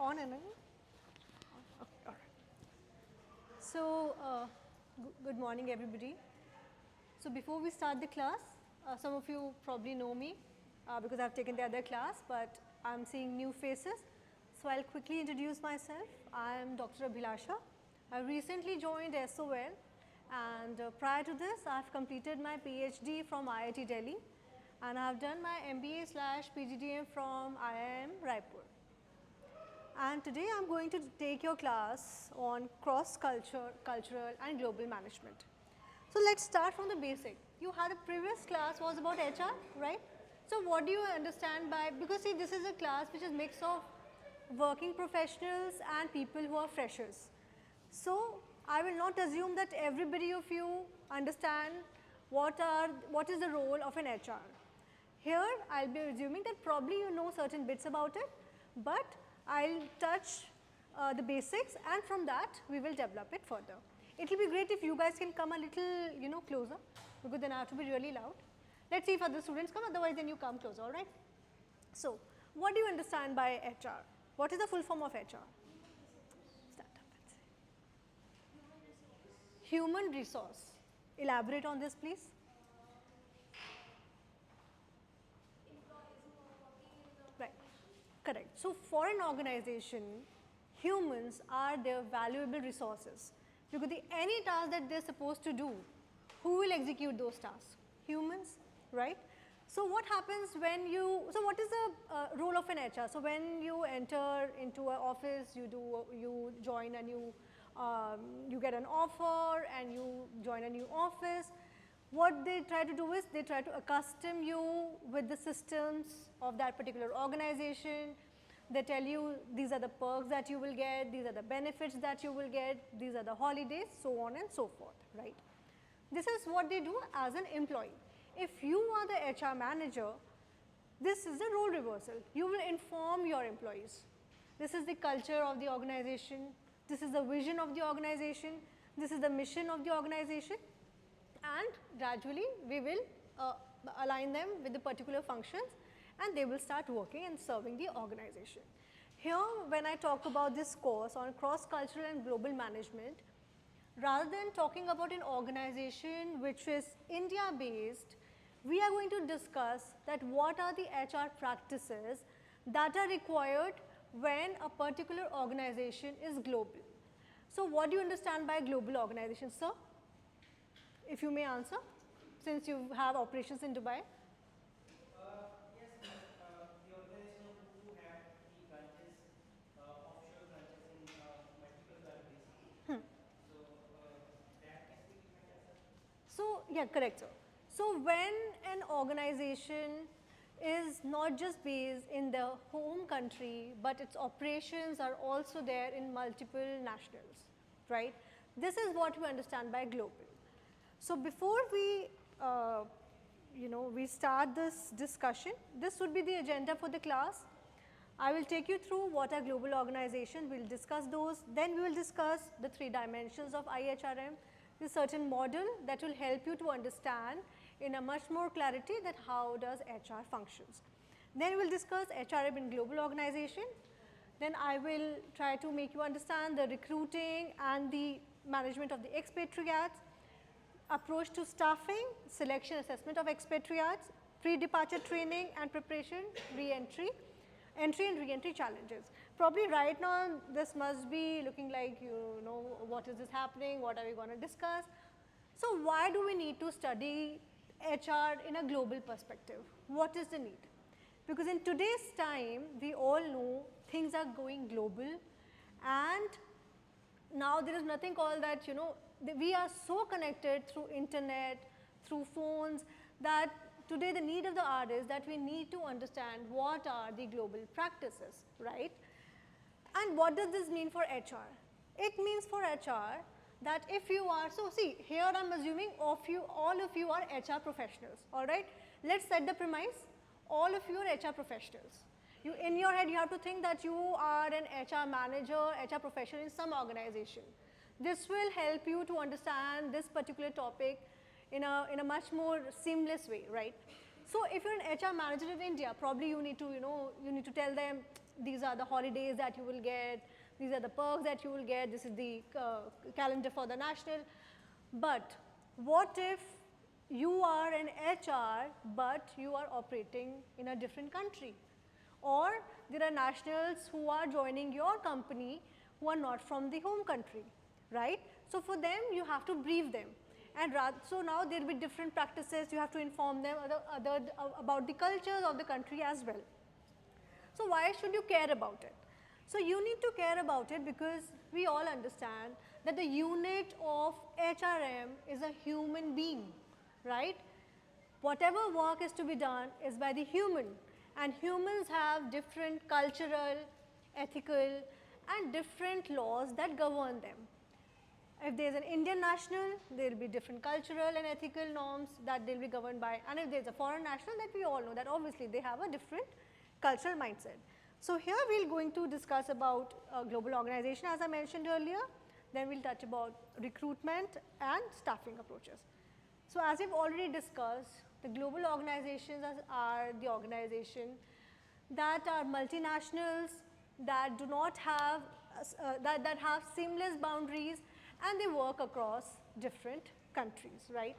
on and okay, all right. So, good morning everybody. So, before we start the class, some of you probably know me because I have taken the other class, but I am seeing new faces. So, I will quickly introduce myself. I am Dr. Abhilasha. I recently joined SOL, and prior to this I have completed my PhD from IIT Delhi, and I have done my MBA/PGDM from IIM Raipur. And today I am going to take your class on cultural and global management. So, let us start from the basic. You had a previous class was about HR, right? So, what do you understand by, because see, this is a class which is mix of working professionals and people who are freshers. So, I will not assume that everybody of you understand what is the role of an HR. Here I will be assuming that probably you know certain bits about it, but I will touch the basics, and from that we will develop it further. It will be great if you guys can come a little closer, because then I have to be really loud. Let us see if other students come, otherwise then you come closer, alright. So, what do you understand by HR? What is the full form of HR? Stand up and say. Human resource. Elaborate on this please. Right, correct. So, for an organization, humans are their valuable resources, because any task that they are supposed to do, who will execute those tasks? Humans, right. So, what happens when you, so what is the role of an HR? So, when you enter into an office, you join a new, you get an offer and you join a new office. What they try to do is they try to accustom you with the systems of that particular organization. They tell you these are the perks that you will get, these are the benefits that you will get, these are the holidays, so on and so forth, right. This is what they do as an employee. If you are the HR manager, this is the role reversal. You will inform your employees. This is the culture of the organization, this is the vision of the organization, this is the mission of the organization, and gradually we will align them with the particular functions, and they will start working and serving the organization. Here, when I talk about this course on cross-cultural and global management, rather than talking about an organization which is India based, we are going to discuss that what are the HR practices that are required when a particular organization is global. So, what do you understand by global organization, sir? If you may answer, since you have operations in Dubai. Yes, the organization who have the branches, offshore branches in multiple countries. So, that is the different answer. So, yeah, correct, sir. So, when an organization is not just based in the home country, but its operations are also there in multiple nationals, right. This is what we understand by global. So, before we we start this discussion, this would be the agenda for the class. I will take you through what are global organizations, we will discuss those, then we will discuss the 3 dimensions of IHRM, the certain model that will help you to understand in a much more clarity that how does HR functions. Then we will discuss HRM in global organization, then I will try to make you understand the recruiting and the management of the expatriates, approach to staffing, selection, assessment of expatriates, pre-departure training and preparation, re-entry, entry and re-entry challenges. Probably right now this must be looking like what is this happening, what are we going to discuss. So, why do we need to study HR in a global perspective? What is the need? Because in today's time we all know things are going global, and now there is nothing called that we are so connected through internet, through phones, that today the need of the hour is that we need to understand what are the global practices, right. And what does this mean for HR? It means for HR that if you are, so see here I am assuming all of you are HR professionals, alright. Let us set the premise, all of you are HR professionals. You, in your head you have to think that you are an HR manager, HR professional in some organization. This will help you to understand this particular topic in a much more seamless way, right. So, if you are an HR manager in India, probably you need to you need to tell them these are the holidays that you will get, these are the perks that you will get, this is the calendar for the national. But what if you are an HR but you are operating in a different country? Or there are nationals who are joining your company who are not from the home country, right? So for them you have to brief them, and so now there will be different practices, you have to inform them about the cultures of the country as well. So why should you care about it? So you need to care about it because we all understand that the unit of HRM is a human being, right? Whatever work is to be done is by the human, and humans have different cultural, ethical and different laws that govern them. If there is an Indian national, there will be different cultural and ethical norms that they will be governed by, and if there is a foreign national, that we all know that obviously they have a different cultural mindset. So here we are going to discuss about global organization as I mentioned earlier, then we will touch about recruitment and staffing approaches. So as we have already discussed, the global organizations are the organization that are multinationals, that do not have, that have seamless boundaries, and they work across different countries, right?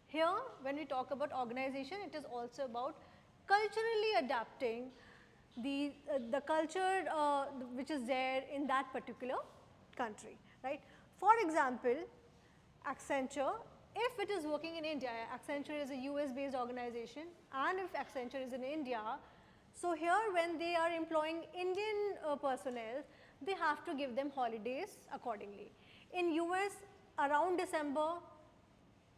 Here when we talk about organization, it is also about culturally adapting the culture which is there in that particular country, right? For example, Accenture, if it is working in India, Accenture is a US based organization, and if Accenture is in India, so here when they are employing Indian personnel, they have to give them holidays accordingly. In US, around December,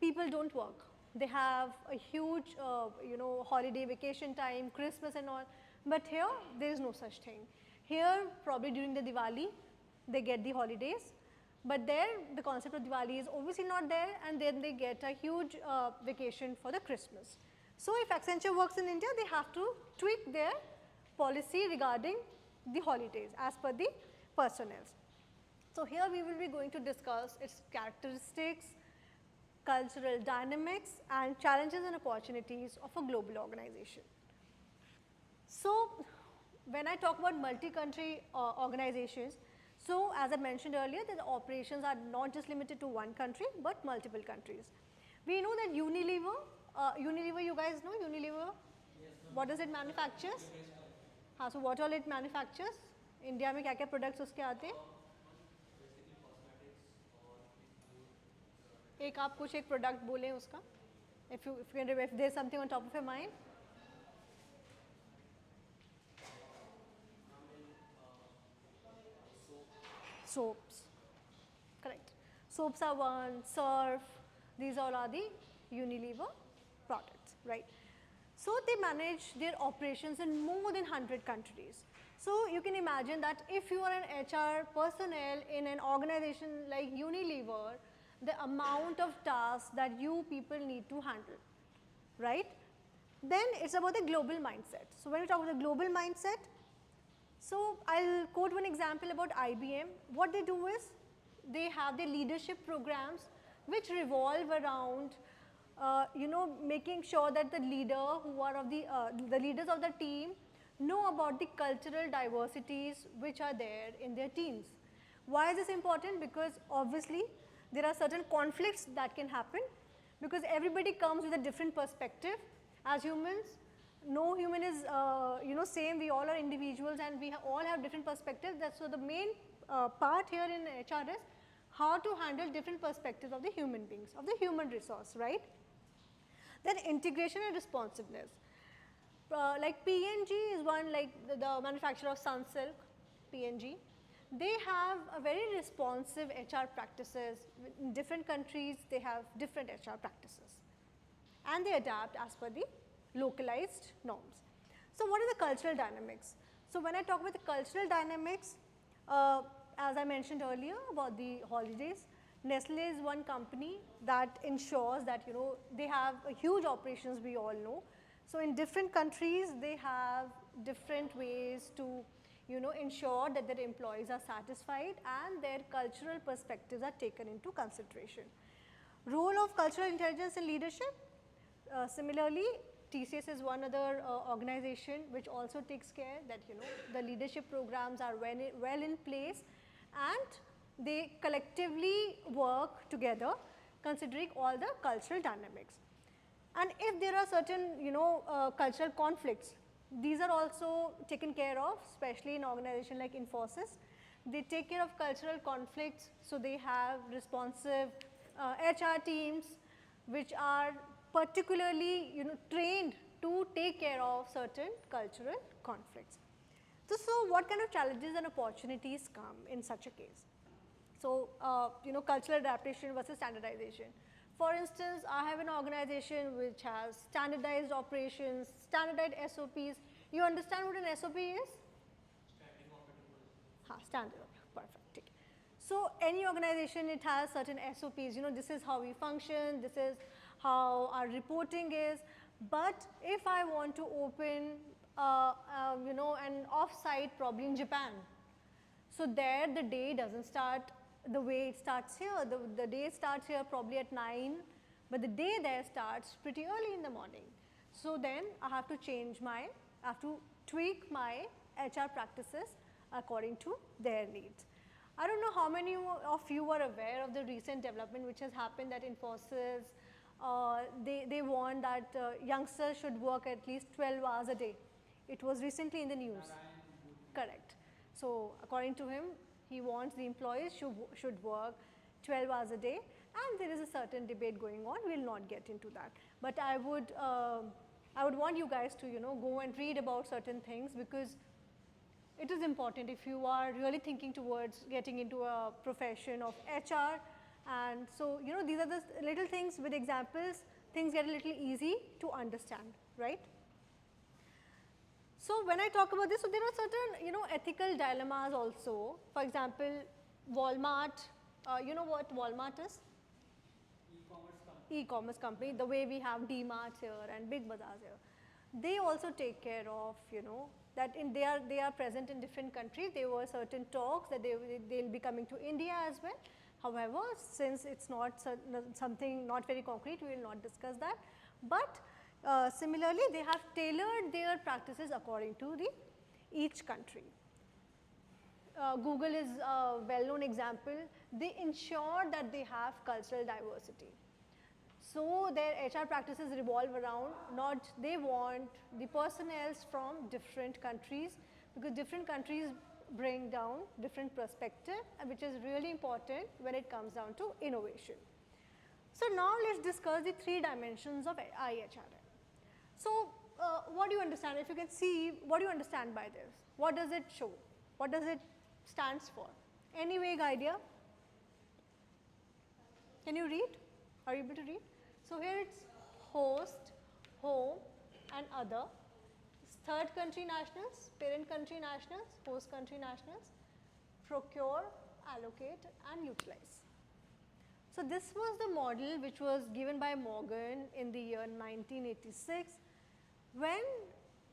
people do not work. They have a huge holiday vacation time, Christmas and all, but here there is no such thing. Here probably during the Diwali they get the holidays, but there the concept of Diwali is obviously not there, and then they get a huge vacation for the Christmas. So if Accenture works in India, they have to tweak their policy regarding the holidays as per the personnel. So here we will be going to discuss its characteristics, cultural dynamics and challenges and opportunities of a global organization. So when I talk about multi-country organizations, so as I mentioned earlier, that the operations are not just limited to one country but multiple countries. We know that Unilever, you guys know Unilever? Yes, what does it manufactures? हाँ, so what all it manufactures? India में क्या क्या products उसके आते हैं? एक आप कुछ एक product बोलें उसका, if there's something on top of your mind. Soaps, correct. Soaps are one, Surf, these all are the Unilever products, right? So they manage their operations in more than 100 countries. So you can imagine that if you are an HR personnel in an organization like Unilever, the amount of tasks that you people need to handle, right? Then it's about the global mindset. So when we talk about the global mindset, so I'll quote one example about IBM. What they do is they have their leadership programs which revolve around making sure that the leader who are of the leaders of the team know about the cultural diversities which are there in their teams. Why is this important? Because obviously there are certain conflicts that can happen because everybody comes with a different perspective. As humans, no human is same, we all are individuals and we all have different perspectives. So the main part here in HR is how to handle different perspectives of the human beings, of the human resource, right? Then integration and responsiveness. Like P&G is one, like the manufacturer of Sunsilk, P&G. They have a very responsive HR practices. In different countries, they have different HR practices. And they adapt as per the localized norms. So what are the cultural dynamics? So when I talk about the cultural dynamics, as I mentioned earlier about the holidays, Nestle is one company that ensures that they have a huge operations, we all know. So in different countries, they have different ways to ensure that their employees are satisfied and their cultural perspectives are taken into consideration. Role of cultural intelligence in leadership, similarly, TCS is one other organization which also takes care that the leadership programs are well in place and they collectively work together considering all the cultural dynamics. And if there are certain cultural conflicts, these are also taken care of, especially in organization like Infosys. They take care of cultural conflicts, so they have responsive HR teams which are particularly trained to take care of certain cultural conflicts. So what kind of challenges and opportunities come in such a case? So cultural adaptation versus standardization. For instance, I have an organization which has standardized operations, standardized SOPs. You understand what an SOP is? Standard, perfect. So any organization, it has certain SOPs, this is how we function, this is how our reporting is. But if I want to open an off-site probably in Japan, so there the day doesn't start the way it starts here. The day starts here probably at 9, but the day there starts pretty early in the morning. So then I have to tweak my HR practices according to their needs. I don't know how many of you are aware of the recent development which has happened at Infosys. They want that youngsters should work at least 12 hours a day. It was recently in the news. Correct. So according to him, he wants the employees should work 12 hours a day, and there is a certain debate going on. We will not get into that. But I would want you guys to go and read about certain things, because it is important if you are really thinking towards getting into a profession of HR. And so these are the little things with examples, things get a little easy to understand, right? So when I talk about this, so there are certain ethical dilemmas also. For example, Walmart, you know what Walmart is? E-commerce company, the way we have D-Marts here and Big Bazaars here. They also take care of, that they are present in different countries. There were certain talks that they'll be coming to India as well. However, since it's not something not very concrete, we will not discuss that. But similarly, they have tailored their practices according to each country. Google is a well-known example. They ensure that they have cultural diversity. So their HR practices revolve around they want the personnel from different countries, because different countries bring down different perspective, which is really important when it comes down to innovation. So now let's discuss the 3 dimensions of IHRM. So what do you understand? If you can see, what do you understand by this? What does it show? What does it stands for? Any vague idea? Can you read? Are you able to read? So here it's host, home and other. Third country nationals, parent country nationals, host country nationals, procure, allocate and utilize. So this was the model which was given by Morgan in the year 1986, when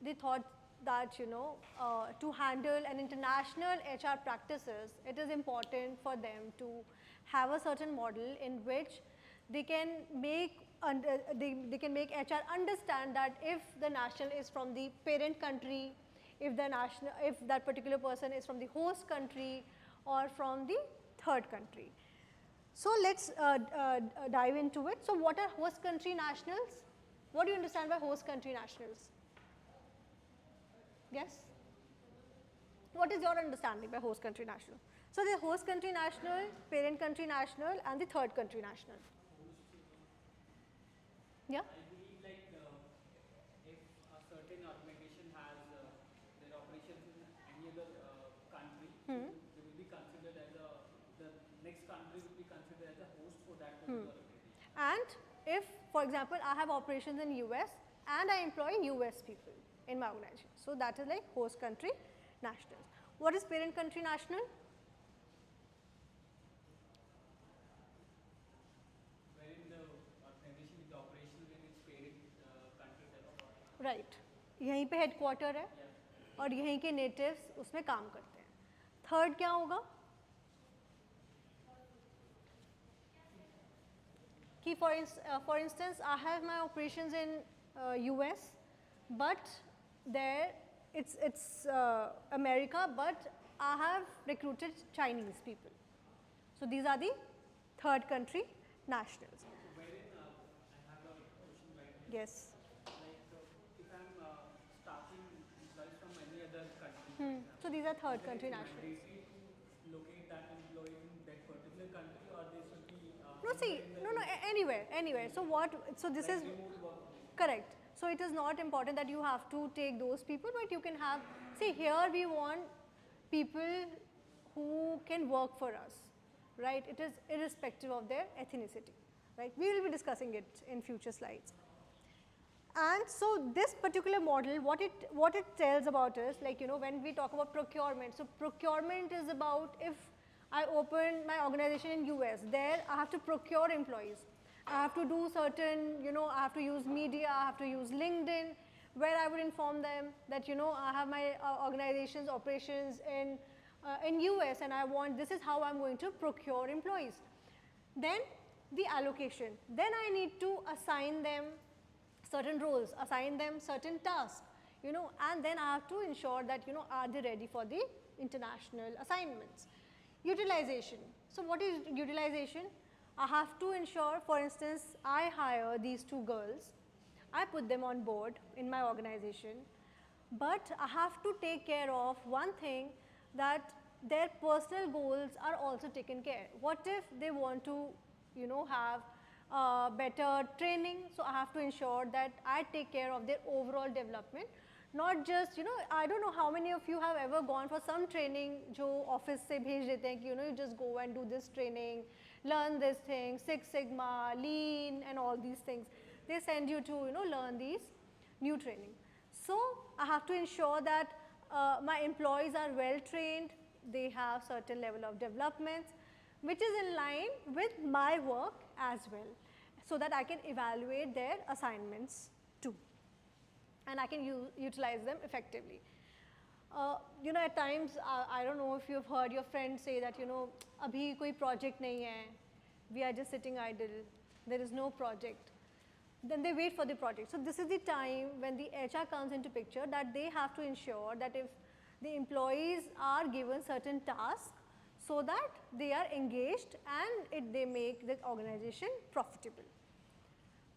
they thought that to handle an international HR practices, it is important for them to have a certain model in which they can make HR understand that if the national is from the parent country, if that particular person is from the host country or from the third country. So let's dive into it. So what are host country nationals? What do you understand by host country nationals? Yes? What is your understanding by host country national? So the host country national, parent country national and the third country national. Yeah? I believe if a certain organization has their operations in any other country, they will be considered as the next country will be considered as a host for that particular organization. And if, for example, I have operations in US and I employ US people in my organization, so that is like host country nationals. What is parent country national? Right यहीं पे headquarter है और यहीं के natives उसमें काम करते हैं. थर्ड क्या होगा कि for instance I have my operations in US, but there it's America, but I have recruited Chinese people. So these are the third country nationals. Wherein I have a question right here. Yes. Like if I'm staffing employees from any other country, for example, So these are third whether country it's nationals. mandatory to locate that employee in that particular country, or they should be No, see, anywhere in the no, anywhere, anywhere. So what, so this like is remote work. correct. So it is not important that you have to take those people, but you can have, see here we want people who can work for us, right? It is irrespective of their ethnicity, right? We will be discussing it in future slides. And so this particular model, what it tells about is, like, you know, when we talk about procurement, so procurement is about, if I open my organization in US, there I have to procure employees. I have to do certain, you know, I have to use media, I have to use LinkedIn, where I would inform them that, you know, I have my organization's operations in US, and I want, this is how I'm going to procure employees. Then the allocation, then I need to assign them certain roles, assign them certain tasks, you know, and then I have to ensure that, you know, are they ready for the international assignments. Utilization. So what is utilization? I have to ensure, for instance, I hire these two girls, I put them on board in my organization, but I have to take care of one thing, that their personal goals are also taken care. What if they want to, you know, have better training? So I have to ensure that I take care of their overall development, not just, you know, I don't know how many of you have ever gone for some training जो office से भेज देते हैं कि, you know, you just go and do this training, learn this thing, Six Sigma, Lean, and all these things. They send you to, you know, learn these new training. So I have to ensure that my employees are well trained, they have certain level of developments, which is in line with my work as well, so that I can evaluate their assignments too, and I can utilize them effectively. You know, at times, I don't know if you've heard your friends say that, you know, abhi koi project nahi hai, we are just sitting idle, there is no project. Then they wait for the project. So this is the time when the HR comes into picture, that they have to ensure that if the employees are given certain tasks, so that they are engaged and they make the organization profitable.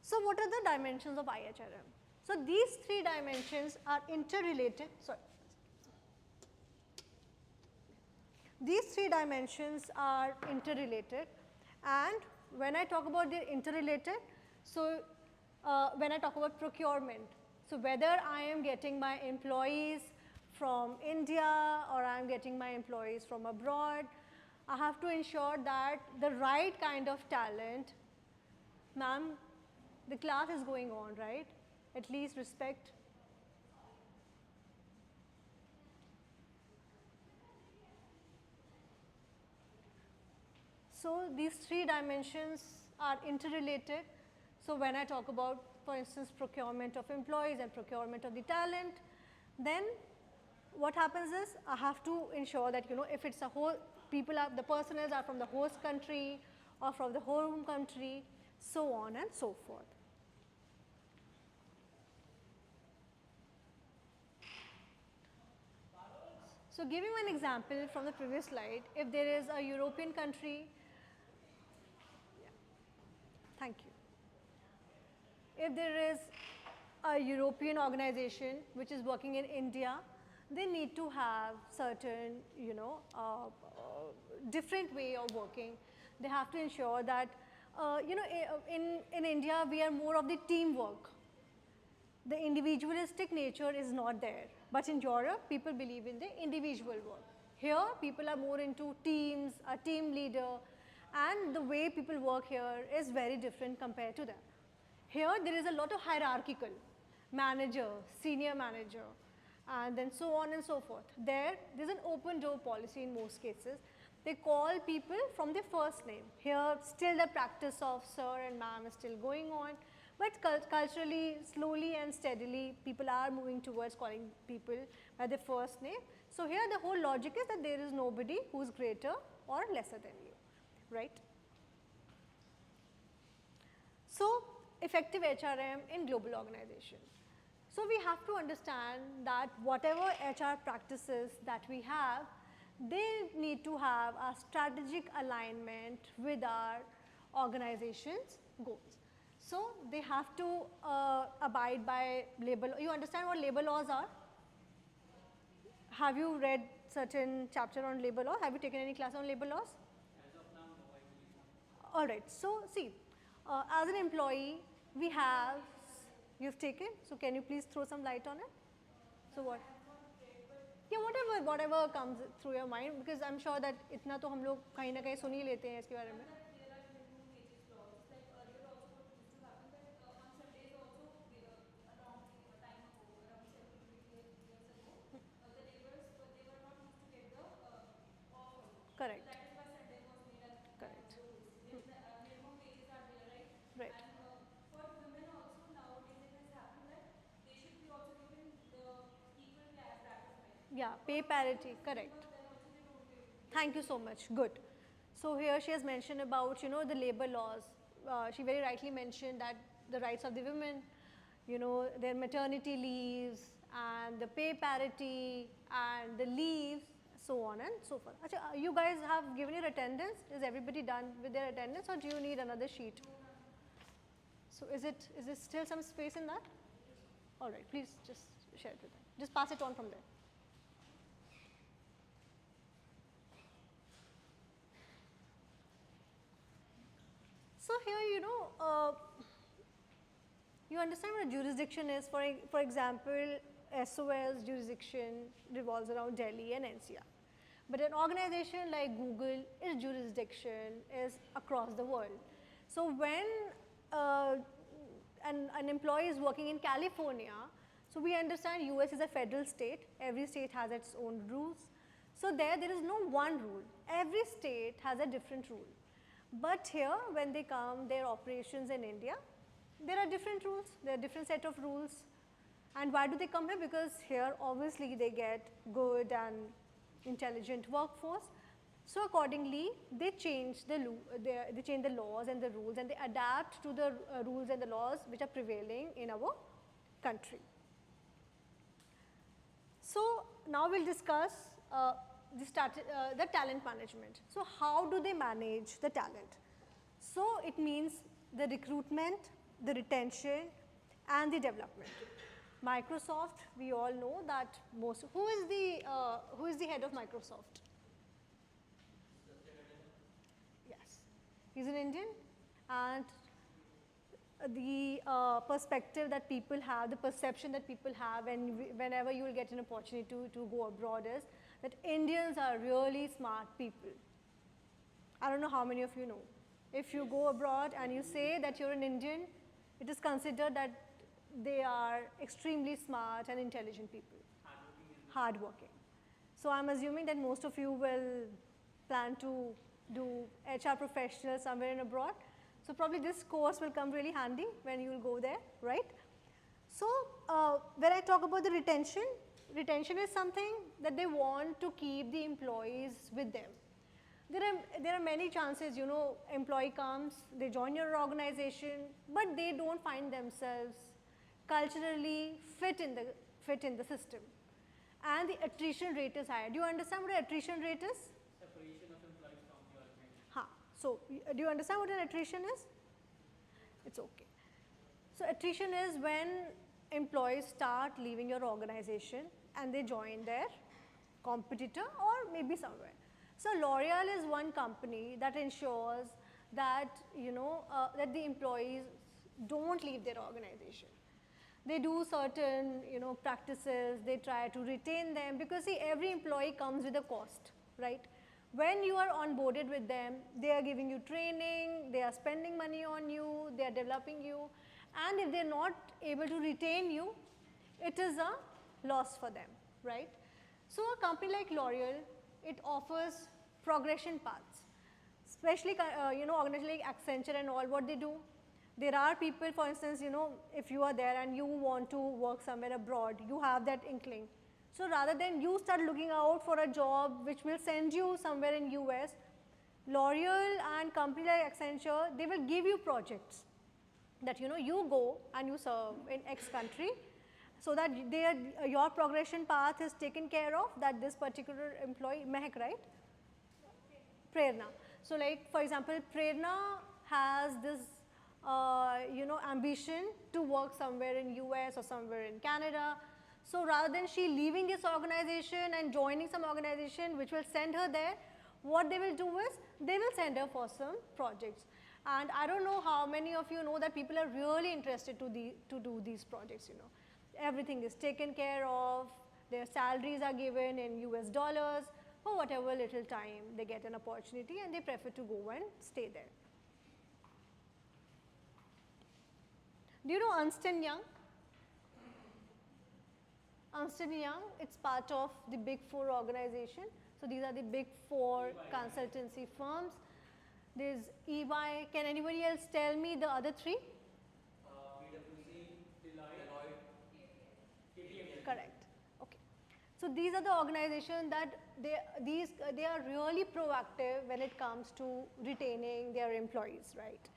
So what are the dimensions of IHRM? So these three dimensions are interrelated. Sorry. These three dimensions are interrelated, and when I talk about the interrelated, so when I talk about procurement, so whether I am getting my employees from India or I am getting my employees from abroad, I have to ensure that the right kind of talent, ma'am, the class is going on, right? At least respect. So these three dimensions are interrelated. So when I talk about, for instance, procurement of employees and procurement of the talent, then what happens is I have to ensure that, you know, if it's a whole, the personnel are from the host country or from the home country, so on and so forth. So giving an example from the previous slide, if there is a European country, thank you. If there is a European organization which is working in India, they need to have certain, you know, different way of working. They have to ensure that, you know, in India we are more of the teamwork. The individualistic nature is not there. But in Europe, people believe in the individual work. Here, people are more into teams, a team leader, and the way people work here is very different compared to that. Here, there is a lot of hierarchical, manager, senior manager, and then so on and so forth. There's an open door policy in most cases. They call people from their first name. Here, still the practice of sir and ma'am is still going on. But culturally, slowly and steadily, people are moving towards calling people by their first name. So here the whole logic is that there is nobody who is greater or lesser than you, right? So effective HRM in global organization. So we have to understand that whatever HR practices that we have, they need to have a strategic alignment with our organization's goals. So they have to abide by labor. You understand what labor laws are? Have you read certain chapter on labor law? Have you taken any class on labor laws? As of now, no, I believe not. All right. So see, as an employee, we have, you've taken. So can you please throw some light on it? So what? Yeah, whatever comes through your mind, because I'm sure that इतना तो हम लोग कहीं ना कहीं सुन ही लेते हैं इसके बारे में. Correct. Correct. Right. Yeah, pay parity, correct. Thank you so much, good. So here she has mentioned about, the labor laws. She very rightly mentioned that the rights of the women, their maternity leaves and the pay parity and the leaves, so on and so forth. Achha, you guys have given your attendance? Is everybody done with their attendance, or do you need another sheet? So is there still some space in that? All right, please just share it with them. Just pass it on from there. So here, you understand what a jurisdiction is. For example, SOS jurisdiction revolves around Delhi and NCR. But an organization like Google, its jurisdiction is across the world. So when an employee is working in California, so we understand US is a federal state. Every state has its own rules. So there is no one rule. Every state has a different rule. But here, when they come, their operations in India, there are different rules, there are different set of rules. And why do they come here? Because here, obviously, they get good and intelligent workforce. So accordingly, they change the laws and the rules, and they adapt to the rules and the laws which are prevailing in our country. So now we'll discuss the talent management. So how do they manage the talent? So it means the recruitment, the retention, and the development. Microsoft, we all know that who is the head of Microsoft? Yes, he's an Indian, and the perspective that people have, the perception that people have, and whenever you will get an opportunity to go abroad is that Indians are really smart people. I don't know how many of you know. If you go abroad and you say that you're an Indian, it is considered that they are extremely smart and intelligent people. Hardworking. So I'm assuming that most of you will plan to do HR professional somewhere in abroad. So probably this course will come really handy when you will go there, right? So when I talk about the retention is something that they want to keep the employees with them. There are many chances, employee comes, they join your organization, but they don't find themselves culturally fit in the system. And the attrition rate is high. Do you understand what an attrition rate is? Separation of employees from the organization. So do you understand what an attrition is? It's okay. So attrition is when employees start leaving your organization and they join their competitor or maybe somewhere. So L'Oreal is one company that ensures that, that the employees don't leave their organization. They do certain, practices, they try to retain them, because see, every employee comes with a cost, right? When you are onboarded with them, they are giving you training, they are spending money on you, they are developing you, and if they're not able to retain you, it is a loss for them, right? So a company like L'Oreal, it offers progression paths, especially, organizations like Accenture and all, what they do. There are people, for instance, if you are there and you want to work somewhere abroad, you have that inkling. So rather than you start looking out for a job which will send you somewhere in US, L'Oreal and company like Accenture, they will give you projects. that you go and you serve in X country, so that your progression path is taken care of, that this particular employee, Mehak, right? Prerna. So like for example, Prerna has this ambition to work somewhere in US or somewhere in Canada. So rather than she leaving this organization and joining some organization which will send her there, what they will do is they will send her for some projects. And I don't know how many of you know that people are really interested to do these projects. Everything is taken care of, their salaries are given in US dollars, for whatever little time they get an opportunity, and they prefer to go and stay there. Do you know Ernst & Young? Ernst & Young, it's part of the Big Four organization. So these are the Big Four consultancy firms. There's EY. Can anybody else tell me the other three? PwC, Deloitte, KPMG. Correct. Okay. So these are the organizations that they are really proactive when it comes to retaining their employees, right?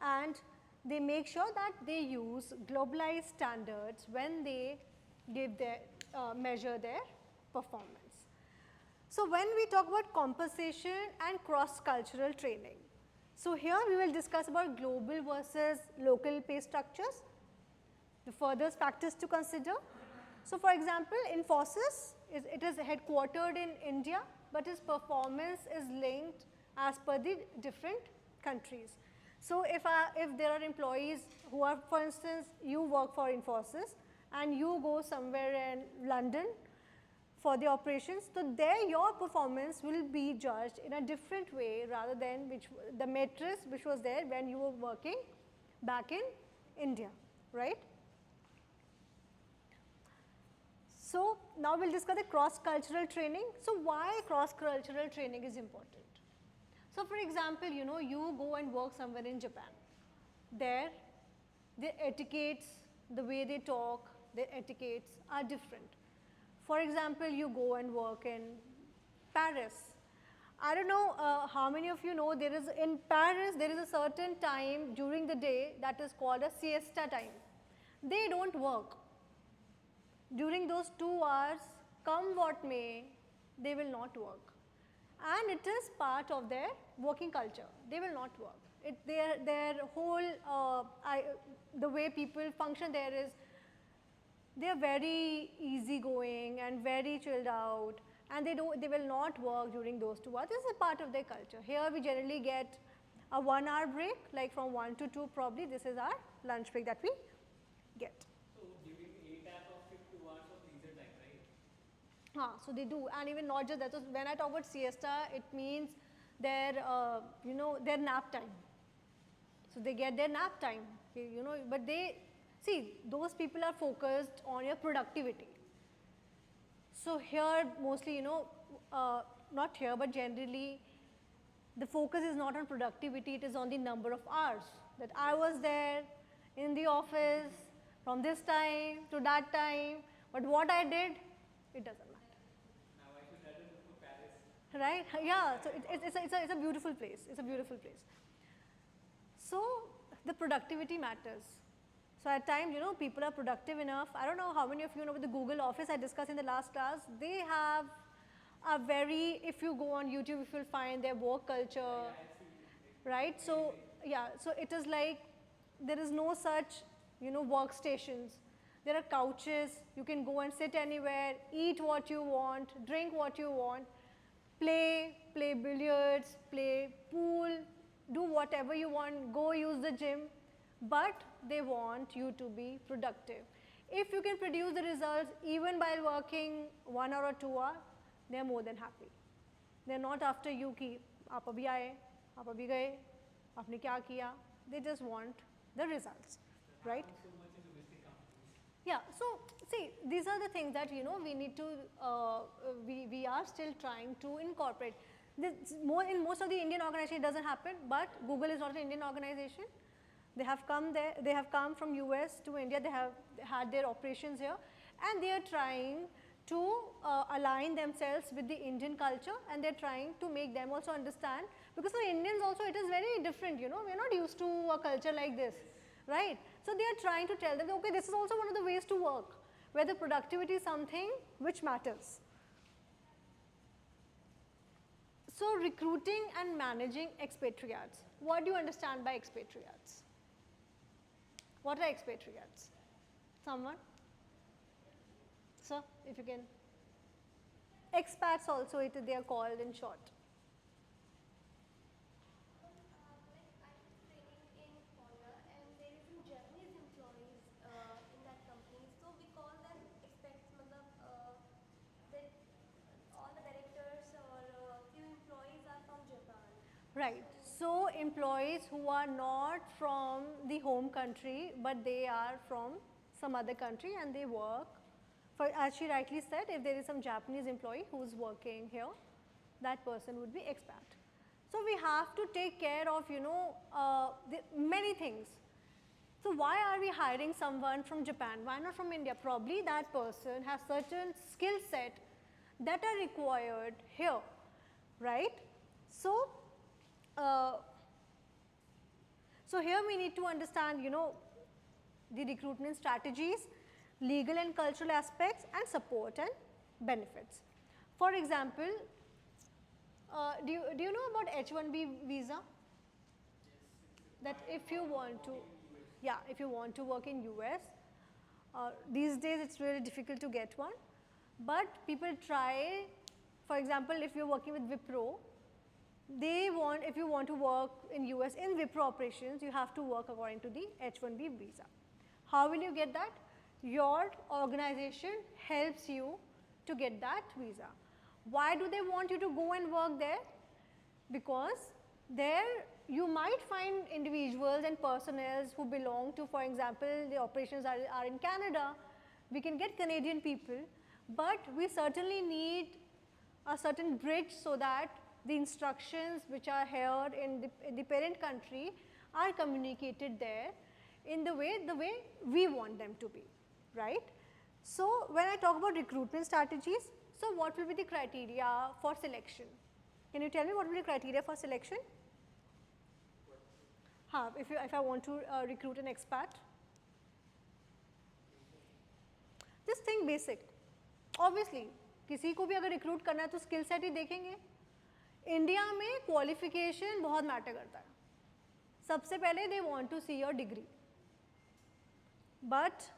And they make sure that they use globalized standards when they give their measure their performance. So when we talk about compensation and cross-cultural training, so here we will discuss about global versus local pay structures, the further factors to consider. So for example, Infosys, it is headquartered in India, but its performance is linked as per the different countries. So if there are employees who are, for instance, you work for Infosys and you go somewhere in London for the operations, so there your performance will be judged in a different way rather than the matrix which was there when you were working back in India, right? So now we'll discuss the cross-cultural training. So why cross-cultural training is important? So for example, you go and work somewhere in Japan. There, their etiquettes, the way they talk, their etiquettes are different. For example, you go and work in Paris. I don't know how many of you know, in Paris there is a certain time during the day that is called a siesta time. They don't work. During those 2 hours, come what may, they will not work. And it is part of their working culture. They will not work. Their whole, the way people function there is, they are very easygoing and very chilled out, and they will not work during those 2 hours. This is a part of their culture. Here we generally get a 1 hour break, like from 1 to 2 probably. This is our lunch break that we get. So giving 8 hours of 2 hours of leisure time, right? So they do, and even not just that. So when I talk about siesta, it means their their nap time. So they get their nap time, but see, those people are focused on your productivity. So here mostly, not here, but generally, the focus is not on productivity, it is on the number of hours that I was there in the office from this time to that time, but what I did, it doesn't matter. Now I should rather move to Paris. Right? Yeah, so it's a beautiful place. It's a beautiful place. So the productivity matters. So at times, people are productive enough. I don't know how many of you know about the Google Office I discussed in the last class. They have a very, if you go on YouTube, if you'll find their work culture, right? So yeah, so it is like there is no such, workstations. There are couches. You can go and sit anywhere, eat what you want, drink what you want, play billiards, play pool, do whatever you want, go use the gym. But they want you to be productive. If you can produce the results even while working 1 hour or 2 hours, they are more than happy. They are not after you ki aap abhi aaye, aap abhi gaye, aapne kya kiya. They just want the results, right? So much in domestic companies. Yeah, so see, these are the things that we need to, we are still trying to incorporate. In most of the Indian organizations it doesn't happen, but Google is not an Indian organization. They have come there, they have come from US to India, they have had their operations here, and they are trying to align themselves with the Indian culture, and they're trying to make them also understand, because for Indians also it is very different, we're not used to a culture like this. right? So they are trying to tell them, okay, this is also one of the ways to work, where the productivity is something which matters. So recruiting and managing expatriates. What do you understand by expatriates? What are expatriates? Someone? Sir, if you can. Expats also, they are called in short. Like I was training in Korea and there is some Japanese employees in that company. So we call them expats, matlab, that all the directors or few employees are from Japan. Right. So employees who are not from the home country, but they are from some other country and they work. For, as she rightly said, if there is some Japanese employee who is working here, that person would be expat. So we have to take care of, many things. So why are we hiring someone from Japan? Why not from India? Probably that person has certain skill set that are required here, right? So, so here we need to understand, the recruitment strategies, legal and cultural aspects, and support and benefits. For example, do you know about H-1B visa? That if you want to, yeah, if you want to work in US, these days it's really difficult to get one, but people try, for example, if you're working with Wipro, they want, if you want to work in US in Wipro operations, you have to work according to the H-1B visa. How will you get that? Your organization helps you to get that visa. Why do they want you to go and work there? Because there you might find individuals and personnel who belong to, for example, the operations are in Canada. We can get Canadian people, but we certainly need a certain bridge so that the instructions which are here in the parent country are communicated there in the way we want them to be, right? So when I talk about recruitment strategies, so what will be the criteria for selection? Can you tell me what will be the criteria for selection? If I want to recruit an expat, just think basic. Obviously, किसी को भी अगर recruit करना है तो skill set ही देखेंगे. India में qualification बहुत matter करता है. सबसे पहले they want to see your degree. But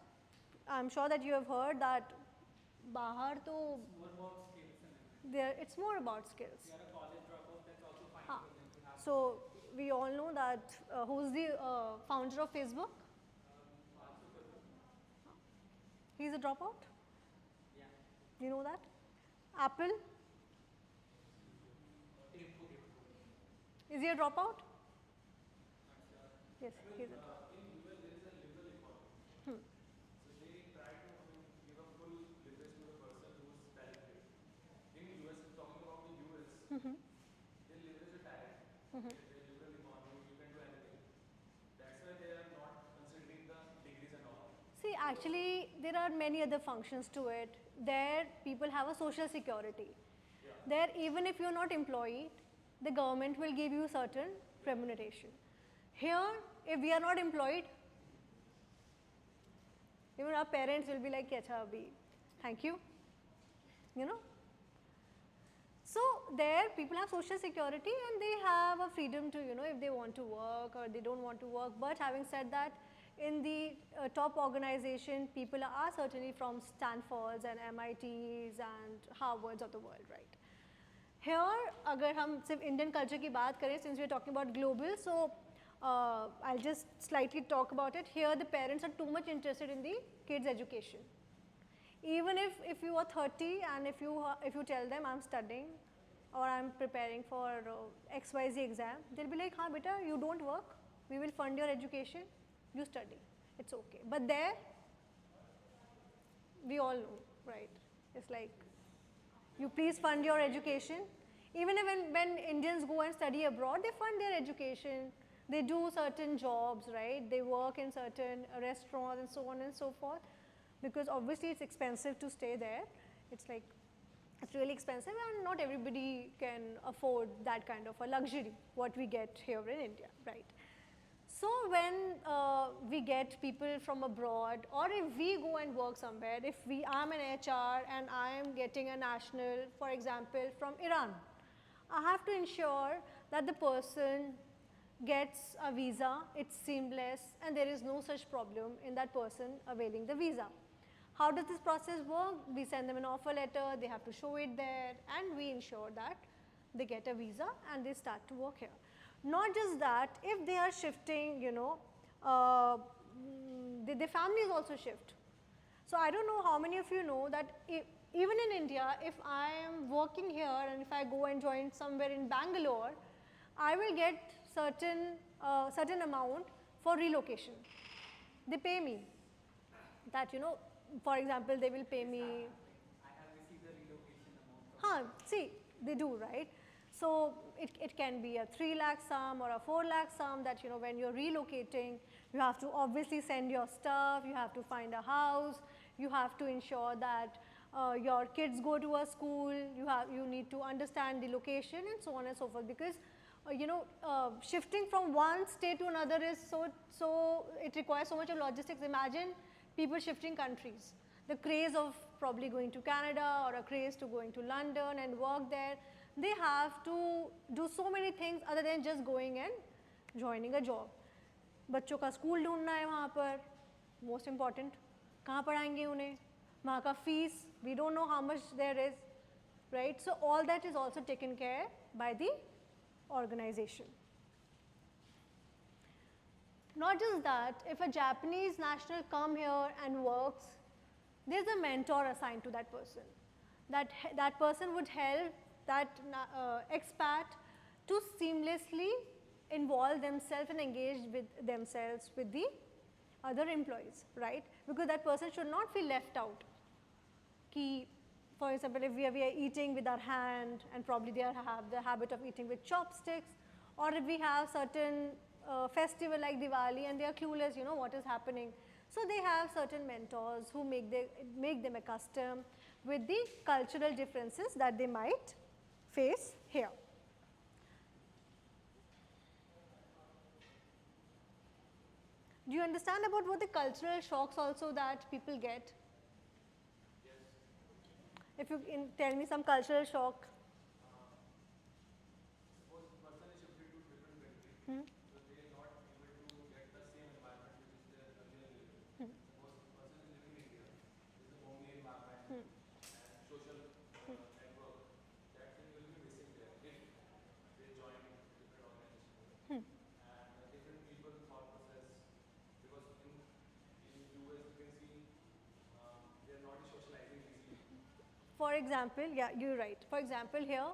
I'm sure that you have heard that बाहर तो it's more about skills. If you are a college dropout, that's also fine for them to have. So we all know that who's the founder of Facebook? He's a dropout? Yeah. You know that? Apple? Is he a dropout? Yes, he's a dropout. In US, there is a liberal economy. So they try to give a full leverage to the person who is talented. In US, talking about the US, they leverage the talent. The liberal economy, you can do anything. That's why they are not considering the degrees and all. See, actually, there are many other functions to it. There, people have a social security. There, even if you're not employed, the government will give you certain remuneration. Here, if we are not employed, even our parents will be like, "Acha abhi, thank you," you know. So there, people have social security and they have a freedom to, if they want to work or they don't want to work. But having said that, in the top organization, people are certainly from Stanfords and MITs and Harvards of the world, right? Here, अगर हम सिर्फ Indian culture की बात करें, since we are talking about global, so I'll just slightly talk about it. Here, the parents are too much interested in the kids' education. Even if you are 30 and if you tell them I'm studying or I'm preparing for XYZ exam, they'll be like, "हाँ बेटा, you don't work. We will fund your education. You study. It's okay." But there, we all know, right? It's like, you please fund your education. Even when Indians go and study abroad, they fund their education. They do certain jobs, right? They work in certain restaurants and so on and so forth. Because obviously it's expensive to stay there. It's like, it's really expensive and not everybody can afford that kind of a luxury, what we get here in India, right? So So when we get people from abroad, or if we go and work somewhere, if I'm an HR and I am getting a national, for example, from Iran, I have to ensure that the person gets a visa, it's seamless, and there is no such problem in that person availing the visa. How does this process work? We send them an offer letter, they have to show it there, and we ensure that they get a visa and they start to work here. Not just that, if they are shifting, the families also shift. So I don't know how many of you know that even in India, if I am working here and if I go and join somewhere in Bangalore, I will get certain amount for relocation. They pay me. That, for example, they will pay me. I have received the relocation amount from See, they do, right? So it can be a 3 lakh sum or a 4 lakh sum that, when you're relocating, you have to obviously send your stuff, you have to find a house, you have to ensure that your kids go to a school, you need to understand the location and so on and so forth, because shifting from one state to another is so it requires so much of logistics. Imagine people shifting countries. The craze of probably going to Canada or a craze to going to London and work there, they have to do so many things other than just going and joining a job. बच्चों का school ढूंढना है वहाँ पर, most important, कहाँ पढ़ाएंगे उन्हें, वहाँ का fees, we don't know how much there is, right? So all that is also taken care by the organization. Not just that, if a Japanese national come here and works, there's a mentor assigned to that person. That person would help that expat to seamlessly involve themselves and engage with themselves with the other employees, right? Because that person should not feel left out. For example, if we are eating with our hand and probably they have the habit of eating with chopsticks, or if we have certain festival like Diwali and they are clueless, what is happening. So they have certain mentors who make them accustomed with the cultural differences that they might face here. Do you understand about what the cultural shocks also that people get? Yes. If you tell me some cultural shock. Suppose the person is shifted to different country, so they are not able to get the same environment which is there earlier living. Suppose the person is living in India, this is a homely environment and social network, that thing will be missing there if they join different organizations. And different people thought process, because in US you can see they are not socializing easily. For example, yeah, you're right. For example, here,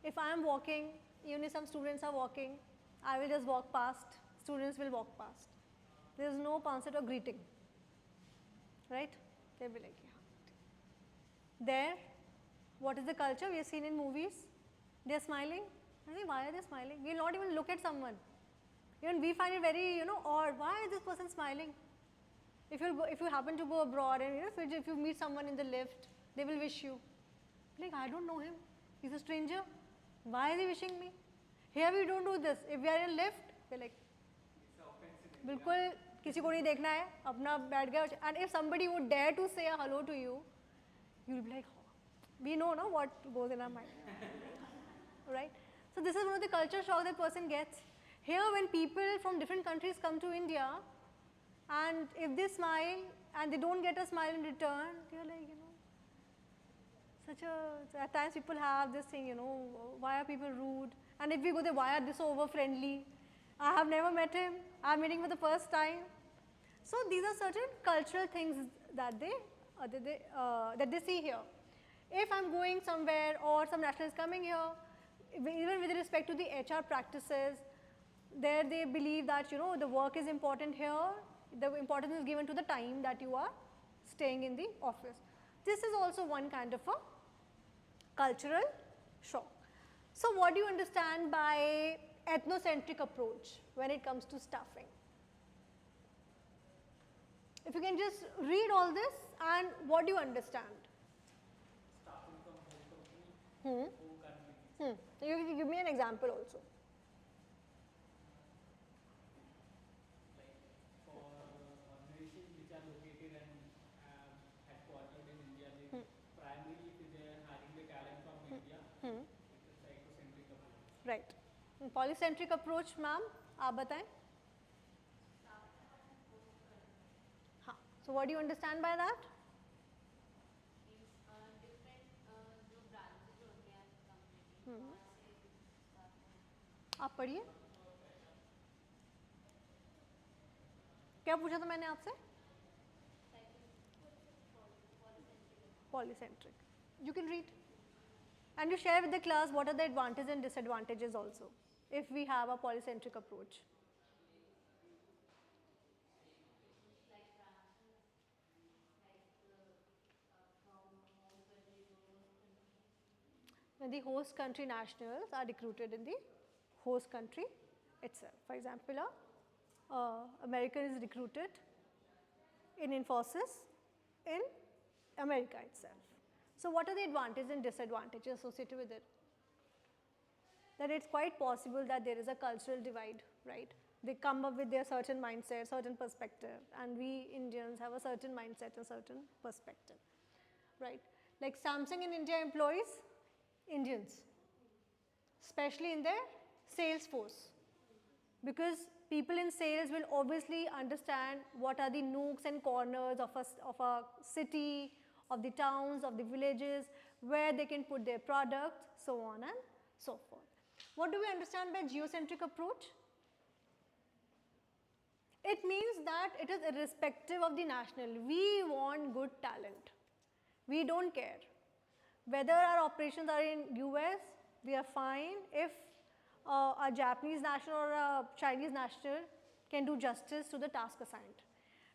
if I am walking, even if some students are walking, I will just walk past, students will walk past. There is no concept of greeting, right? They'll be like, yeah. There, what is the culture we have seen in movies? They are smiling. I mean, why are they smiling? We will not even look at someone. Even we find it very, odd. Why is this person smiling? If you happen to go abroad and if you meet someone in the lift, they will wish you. Like, I don't know him. He's a stranger. Why is he wishing me? Here we don't do this. If we are in lift, we're like, बिल्कुल किसी को नहीं देखना है, अपना बैठ गया. And if somebody would dare to say a hello to you, you'll be like, oh, we know what goes in our mind, right? So this is one of the culture shock that person gets. Here, when people from different countries come to India, and if they smile and they don't get a smile in return, they're like, at times people have this thing, why are people rude? And if we go there, why are they so over friendly? I have never met him, I'm meeting for the first time. So these are certain cultural things that they see here. If I'm going somewhere or some national is coming here, even with respect to the HR practices, there they believe that the work is important here, the importance is given to the time that you are staying in the office. This is also one kind of a cultural shock. So what do you understand by ethnocentric approach when it comes to staffing? If you can just read all this, and what do you understand? staffing from home company, home country. You give me an example also. Right. Polycentric approach ma'am आप बताएं. हाँ. So what do you understand by that? आप पढ़िए. क्या पूछा था मैंने आपसे? Polycentric. You can read. And you share with the class what are the advantages and disadvantages also if we have a polycentric approach. When the host country nationals are recruited in the host country itself. For example, American is recruited in Infosys in America itself. So what are the advantages and disadvantages associated with it? That it's quite possible that there is a cultural divide, right? They come up with their certain mindset, certain perspective, and we Indians have a certain mindset and certain perspective, right? Like Samsung in India employs Indians, especially in their sales force, because people in sales will obviously understand what are the nooks and corners of a city, of the towns, of the villages, where they can put their product, so on and so forth. What do we understand by geocentric approach? It means that it is irrespective of the national. We want good talent. We don't care. Whether our operations are in US, we are fine if a Japanese national or a Chinese national can do justice to the task assigned.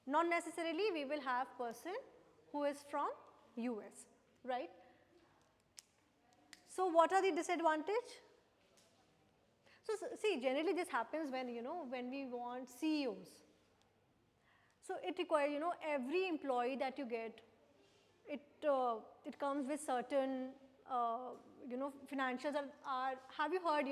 Not necessarily we will have person who is from US, right? So what are the disadvantage? So see, generally this happens when, when we want CEOs. So it requires, every employee that you get, it comes with certain, financials are, have you heard,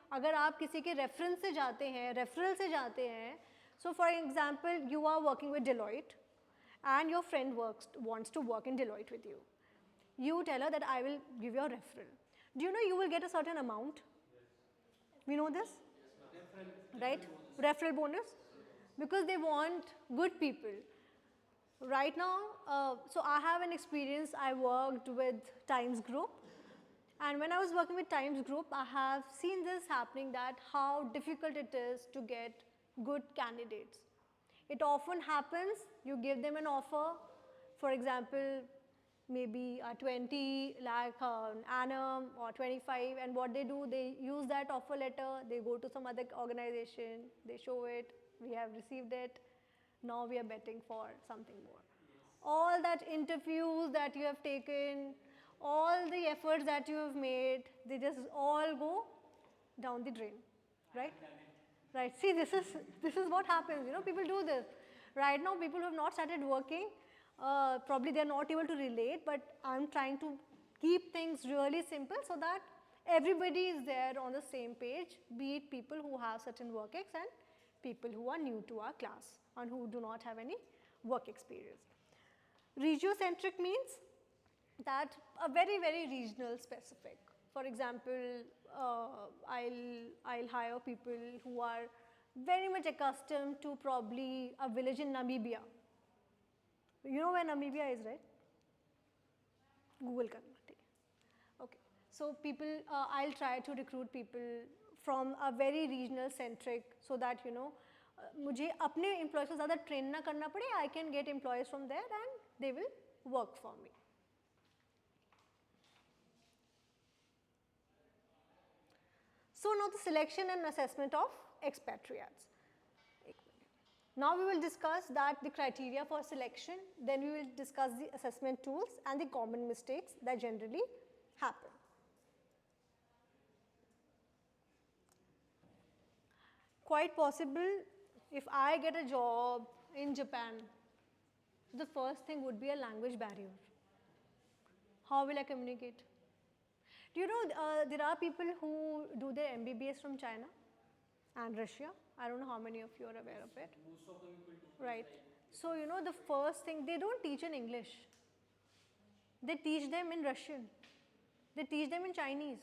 अगर आप किसी के reference से जाते हैं, referral से जाते हैं, so for example, you are working with Deloitte and your friend wants to work in Deloitte with you. You tell her that I will give you a referral. Do you know you will get a certain amount? We know this, right? Referral bonus, because they want good people. Right now, so I have an experience. I worked with Times Group, and when I was working with Times Group, I have seen this happening, that how difficult it is to get good candidates. It often happens, you give them an offer, for example, maybe a 20 lakh annum or 25, and what they do, they use that offer letter, they go to some other organization, they show it, we have received it, now we are betting for something more. All that interviews that you have taken, all the efforts that you have made, they just all go down the drain, right? Right, see, this is what happens, people do this. Right now, people who have not started working, probably they are not able to relate, but I'm trying to keep things really simple so that everybody is there on the same page, be it people who have certain work ex and people who are new to our class and who do not have any work experience. Regiocentric means that a very, very regional specific. For example, I'll hire people who are very much accustomed to probably a village in Namibia. You know where Namibia is, right? Google karna, theek hai. Okay. So people, I'll try to recruit people from a very regional centric, so that मुझे अपने employees को ज़्यादा train ना करना पड़े. I can get employees from there and they will work for me. So now the selection and assessment of expatriates. Now we will discuss that the criteria for selection, then we will discuss the assessment tools and the common mistakes that generally happen. Quite possible, if I get a job in Japan, the first thing would be a language barrier. How will I communicate? Do you know there are people who do their MBBS from China and Russia? I don't know how many of you are aware of it. Most of the people do. Right. So the first thing, they don't teach in English. They teach them in Russian. They teach them in Chinese.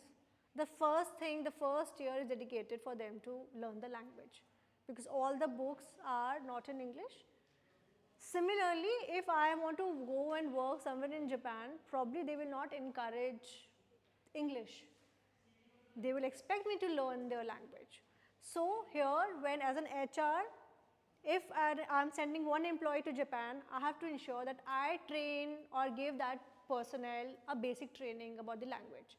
the first thing, the first year is dedicated for them to learn the language, because all the books are not in English. Similarly, if I want to go and work somewhere in Japan, probably they will not encourage English. They will expect me to learn their language. So here, when as an HR, if I'm sending one employee to Japan, I have to ensure that I train or give that personnel a basic training about the language.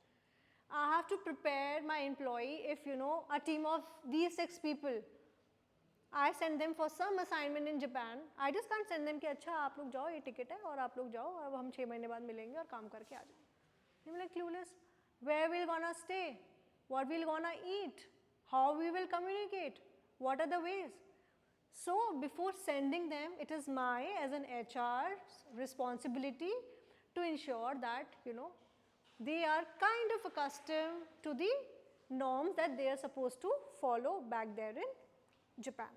I have to prepare my employee if a team of these 6 people, I send them for some assignment in Japan. I just can't send them कि अच्छा आप लोग जाओ ये ticket है और आप लोग जाओ और हम 6 महीने बाद मिलेंगे और काम करके आ जाओ. They will be like clueless. Where we'll gonna stay? What we'll gonna eat? How we will communicate? What are the ways? So before sending them, it is my as an HR responsibility to ensure that they are kind of accustomed to the norms that they are supposed to follow back there in Japan.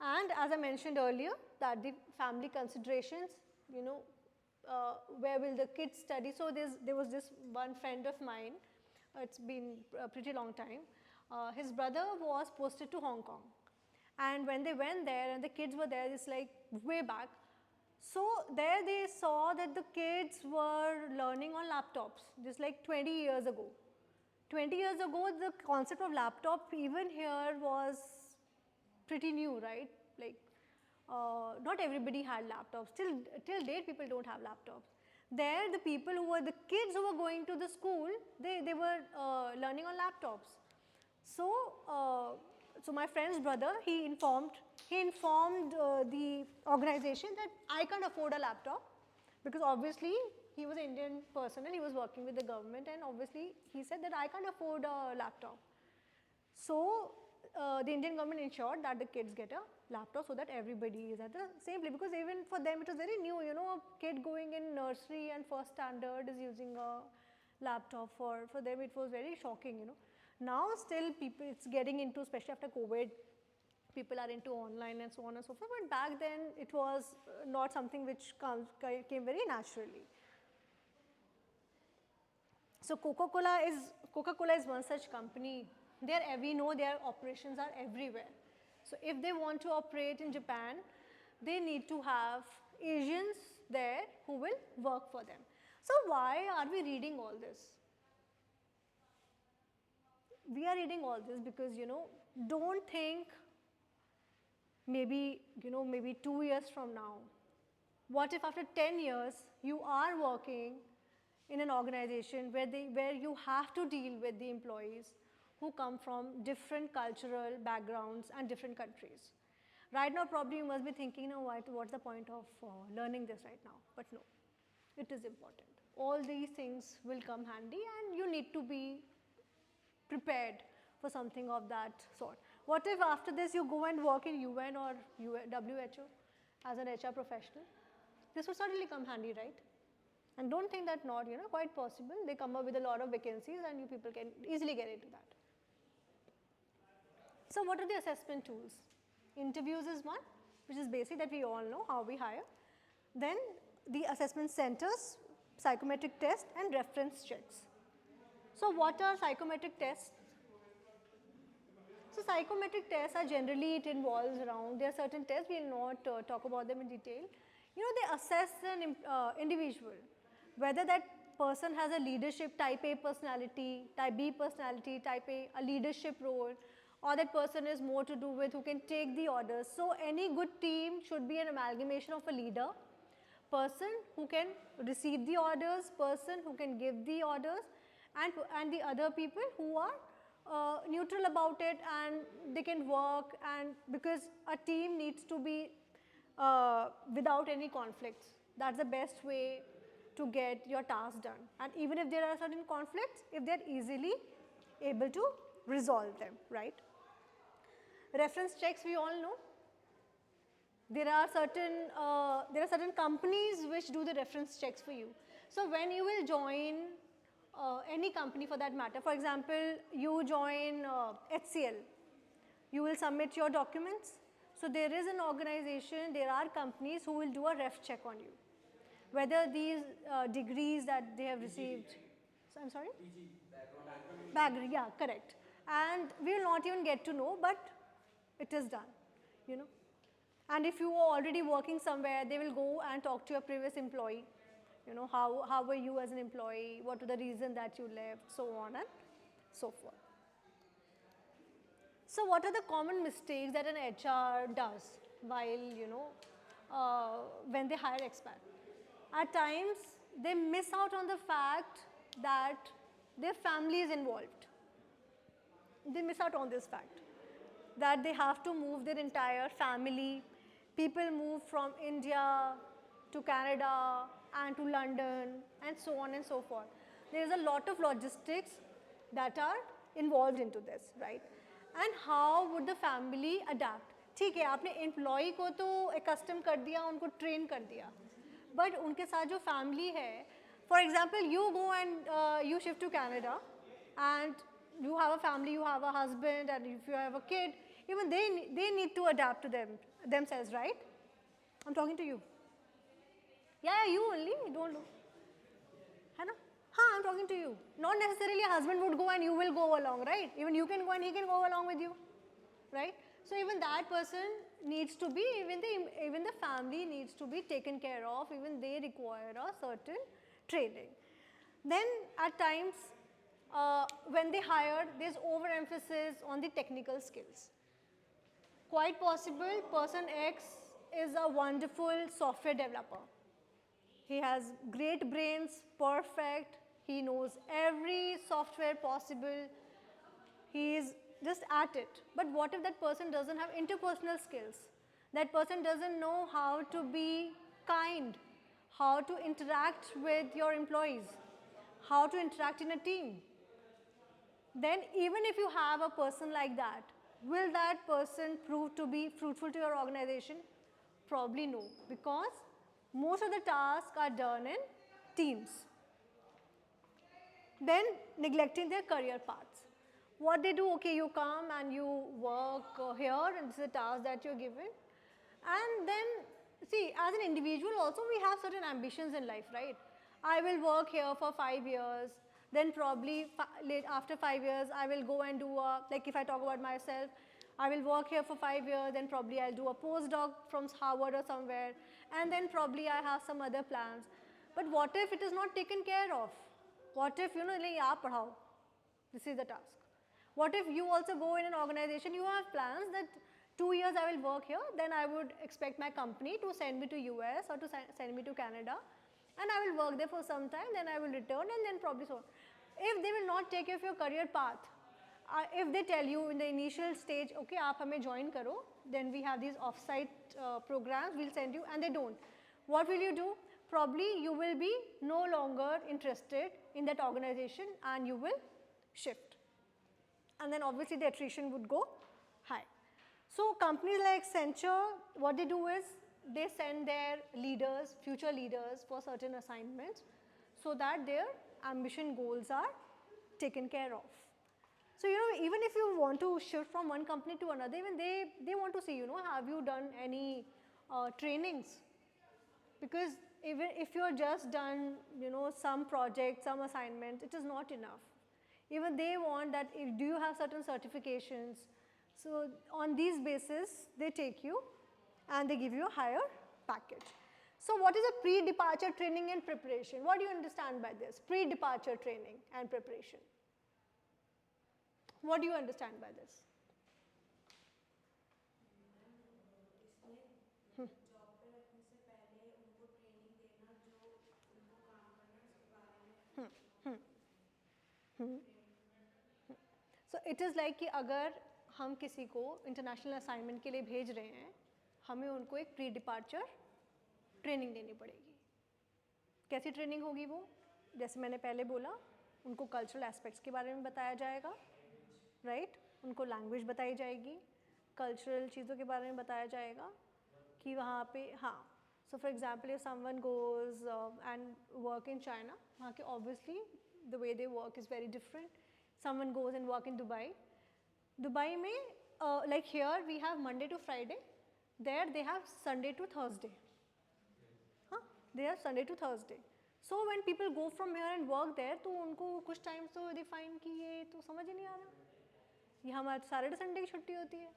And as I mentioned earlier, that the family considerations, where will the kids study? So there was this one friend of mine, it's been a pretty long time, his brother was posted to Hong Kong. And when they went there and the kids were there, it's like way back. So there they saw that the kids were learning on laptops, just like 20 years ago. 20 years ago, the concept of laptop even here was pretty new, right? Like not everybody had laptops. Till date, people don't have laptops. There, the people who were the kids who were going to the school, they were learning on laptops. So my friend's brother, he informed the organization that I can't afford a laptop, because obviously he was an Indian person and he was working with the government, and obviously he said that I can't afford a laptop. So the Indian government ensured that the kids get a laptop so that everybody is at the same place, because even for them it was very new, a kid going in nursery and first standard is using a laptop. For them it was very shocking, Now still people, it's getting into, especially after COVID, people are into online and so on and so forth, but back then it was not something which came very naturally. So Coca-Cola is one such company. We know their operations are everywhere. So if they want to operate in Japan, they need to have Asians there who will work for them. So why are we reading all this? We are reading all this because, don't think maybe 2 years from now. What if after 10 years you are working in an organization where you have to deal with the employees who come from different cultural backgrounds and different countries? Right now probably you must be thinking, what's the point of learning this right now? But no, it is important. All these things will come handy and you need to be prepared for something of that sort. What if after this you go and work in UN or WHO as an HR professional? This will certainly come handy, right? And don't think that not, quite possible. They come up with a lot of vacancies and you people can easily get into that. So what are the assessment tools? Interviews is one, which is basic, that we all know how we hire. Then the assessment centers, psychometric tests and reference checks. So what are psychometric tests? So psychometric tests are generally, it involves around, there are certain tests, we will not talk about them in detail. They assess an individual, whether that person has a leadership type A personality, type B personality, type A leadership role, or that person is more to do with who can take the orders. So any good team should be an amalgamation of a leader, person who can receive the orders, person who can give the orders, and the other people who are neutral about it and they can work, and because a team needs to be without any conflicts. That's the best way to get your task done. And even if there are certain conflicts, if they are easily able to resolve them, right? Reference checks, we all know. There are certain companies which do the reference checks for you. So when you will join any company for that matter, for example, you join HCL, you will submit your documents. So there is an organization, there are companies who will do a ref check on you, whether these degrees that they have received. So I'm sorry? Background, yeah, correct. And we will not even get to know, but it is done, you know. And if you are already working somewhere, they will go and talk to your previous employee. You know, how were you as an employee? What were the reason that you left? So on and so forth. So what are the common mistakes that an HR does while, when they hire expat? At times, they miss out on the fact that their family is involved. They miss out on this fact that they have to move their entire family. People move from India to Canada and to London and so on and so forth. There is a lot of logistics that are involved into this, right? And how would the family adapt? ठीक है, आपने employee को तो accustom कर दिया, उनको train कर दिया, but उनके साथ जो family है, for example, you go and you shift to Canada, and you have a family, you have a husband, and if you have a kid, even they need to adapt to themselves, right? I'm talking to you. Yeah, you only, don't do. है ना? हाँ, I'm talking to you. Not necessarily a husband would go and you will go along, right? Even you can go and he can go along with you, right? So even that person needs to be, even the family needs to be taken care of, even they require a certain training. Then at times, when they hire, there's overemphasis on the technical skills. Quite possible, person X is a wonderful software developer. He has great brains, perfect, he knows every software possible, he is just at it. But what if that person doesn't have interpersonal skills? That person doesn't know how to be kind, how to interact with your employees, how to interact in a team. Then even if you have a person like that, will that person prove to be fruitful to your organization? Probably no, because most of the tasks are done in teams. Then neglecting their career paths. What they do, okay, you come and you work here and this is a task that you're given. And then, see, as an individual also we have certain ambitions in life, right? I will work here for 5 years, then probably after 5 years I will go and do like if I talk about myself, I will work here for 5 years, then probably I'll do a postdoc from Harvard or somewhere, and then probably I have some other plans. But what if it is not taken care of? What if, like, aap padhao, this is the task. What if you also go in an organization, you have plans that 2 years I will work here, then I would expect my company to send me to US or to send me to Canada, and I will work there for some time, then I will return, and then probably so on. If they will not take care of your career path, if they tell you in the initial stage, okay, aap hame join karo, then we have these off-site programs, we'll send you, and they don't. What will you do? Probably you will be no longer interested in that organization and you will shift. And then obviously the attrition would go high. So companies like Accenture, what they do is they send their leaders, future leaders for certain assignments so that their ambition goals are taken care of. So, even if you want to shift from one company to another, even they want to see, have you done any trainings? Because even if you're just done, some project, some assignment, it is not enough. Even they want that, do you have certain certifications? So on these basis, they take you and they give you a higher package. So what is a pre-departure training and preparation? What do you understand by this? Pre-departure training and preparation. What do you understand by this? So it is like कि अगर हम किसी को international assignment के लिए भेज रहे हैं, हमें उनको एक प्री डिपार्चर ट्रेनिंग देनी पड़ेगी. कैसी ट्रेनिंग होगी वो? जैसे मैंने पहले बोला, उनको कल्चरल एस्पेक्ट्स के बारे में बताया जाएगा, राइट? उनको लैंग्वेज बताई जाएगी, कल्चरल चीज़ों के बारे में बताया जाएगा कि वहाँ पे, हाँ, so for example if someone goes and work in China, वहाँ के obviously the way they work is very different. Someone goes and work in Dubai. Dubai में, like here we have Monday to Friday, there they have Sunday to Thursday. They have Sunday to Thursday. So when people go from here and work there, तो उनको कुछ time तो they find कि ये तो समझ ही नहीं आ रहा, ये हमारे सैटरडे संडे की छुट्टी होती है,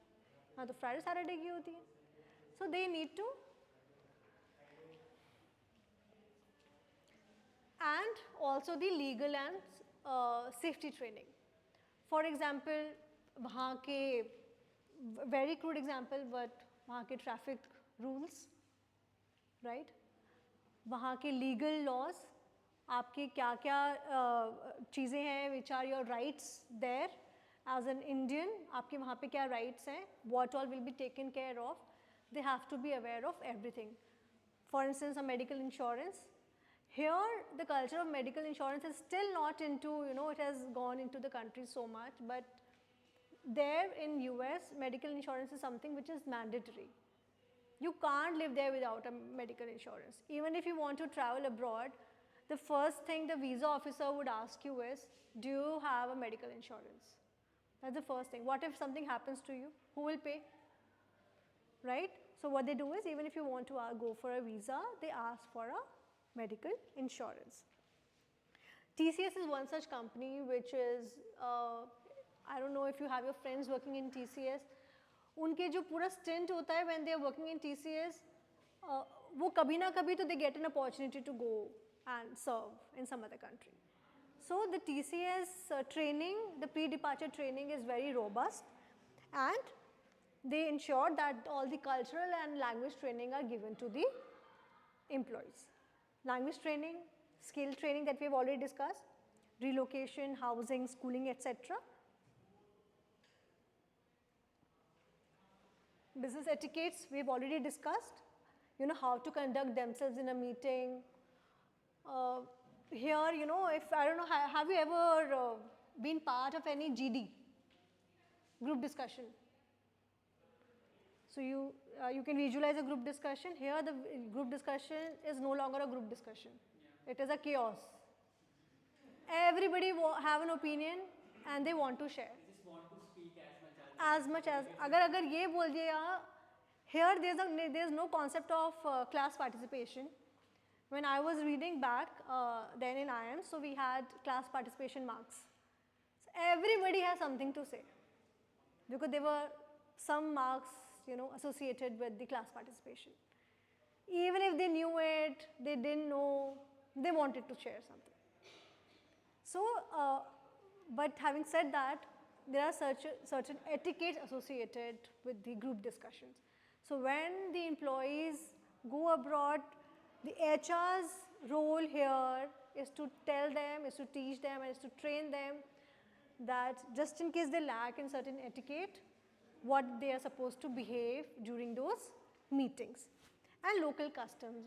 हाँ तो फ्राइडे सैटरडे की होती है. So they need to, and also the legal and safety training. For example, वहाँ के very crude example, but वहाँ के traffic rules, right? वहाँ के legal laws, आपके क्या क्या चीज़ें हैं, which are your rights there as an Indian, आपके वहाँ पे क्या rights हैं, what all will be taken care of, they have to be aware of everything. For instance, a medical insurance. Here, the culture of medical insurance is still not into, it has gone into the country so much, but there in US, medical insurance is something which is mandatory. You can't live there without a medical insurance. Even if you want to travel abroad, the first thing the visa officer would ask you is, do you have a medical insurance? That's the first thing. What if something happens to you? Who will pay? Right? So what they do is, even if you want to go for a visa, they ask for a medical insurance. TCS is one such company which is, I don't know if you have your friends working in TCS, उनके जो पूरा stint होता है when they are working in TCS, वो कभी ना कभी तो they get an opportunity to go and serve in some other country. So the TCS training, the pre-departure training is very robust, and they ensure that all the cultural and language training are given to the employees. Language training, skill training that we have already discussed, relocation, housing, schooling, etc. Business etiquettes we have already discussed, how to conduct themselves in a meeting. Here, if, I don't know, have you ever been part of any GD, group discussion? So you can visualize a group discussion. Here the group discussion is no longer a group discussion. It is a chaos. Everybody have an opinion and they want to share. They just want to speak as much as. अगर ये बोल दिया, here there is no concept of class participation. When I was reading back then in IIM, so we had class participation marks. So everybody has something to say because there were some marks associated with the class participation. Even if they knew it, they didn't know, they wanted to share something. So, but having said that, there are certain etiquette associated with the group discussions. So when the employees go abroad, the HR's role here is to tell them, is to teach them, and is to train them that just in case they lack in certain etiquette, what they are supposed to behave during those meetings. And local customs,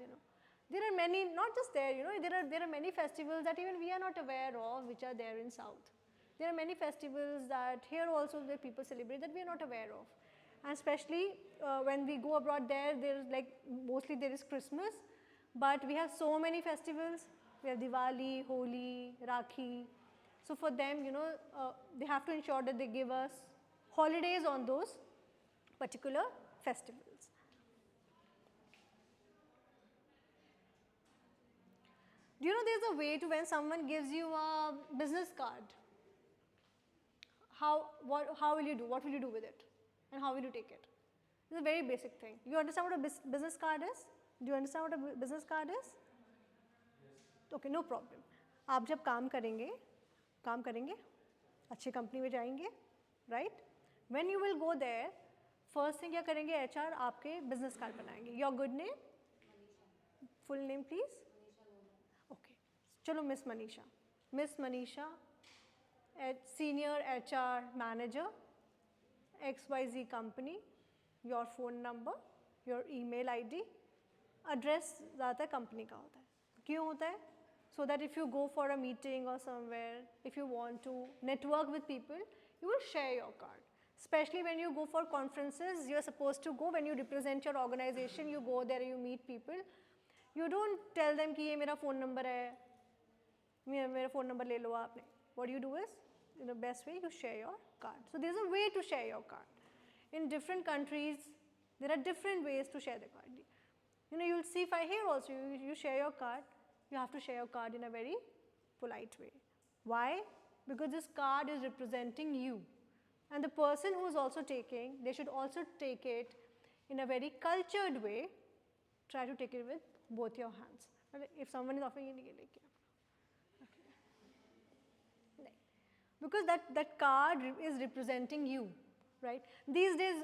There are many, not just there, there are many festivals that even we are not aware of, which are there in South. There are many festivals that here also the people celebrate that we are not aware of. And especially when we go abroad there is mostly there is Christmas, but we have so many festivals. We have Diwali, Holi, Rakhi. So for them, they have to ensure that they give us holidays on those particular festivals. Do you know there's a way to when someone gives you a business card? How will you do? What will you do with it? And how will you take it? It's a very basic thing. You understand what a business card is? Do you understand what a business card is? Yes. Okay, no problem. आप जब काम करेंगे, अच्छी company में जाएंगे, right? When you will go there, first thing क्या करेंगे HR आपके business card बनाएंगे. Your good name? Manisha. Full name please? Manisha. Okay. चलो Miss Manisha. Miss Manisha, Senior HR Manager, XYZ company, your phone number, your email ID, address ज़्यादातर company का होता है. क्यों होता है? So that if you go for a meeting or somewhere, if you want to network with people, you will share your card. Especially when you go for conferences, you are supposed to go, when you represent your organization, you go there, you meet people. You don't tell them कि ये मेरा phone number है, मेरा phone number ले लो आपने. What you do is, in the best way, you share your card. So there's a way to share your card. In different countries, there are different ways to share the card. You'll see here also, you share your card. you have to share your card in a very polite way. Why? Because this card is representing you. And the person who is also taking, they should also take it in a very cultured way. Try to take it with both your hands. If someone is offering it, because that card is representing you, right? These days,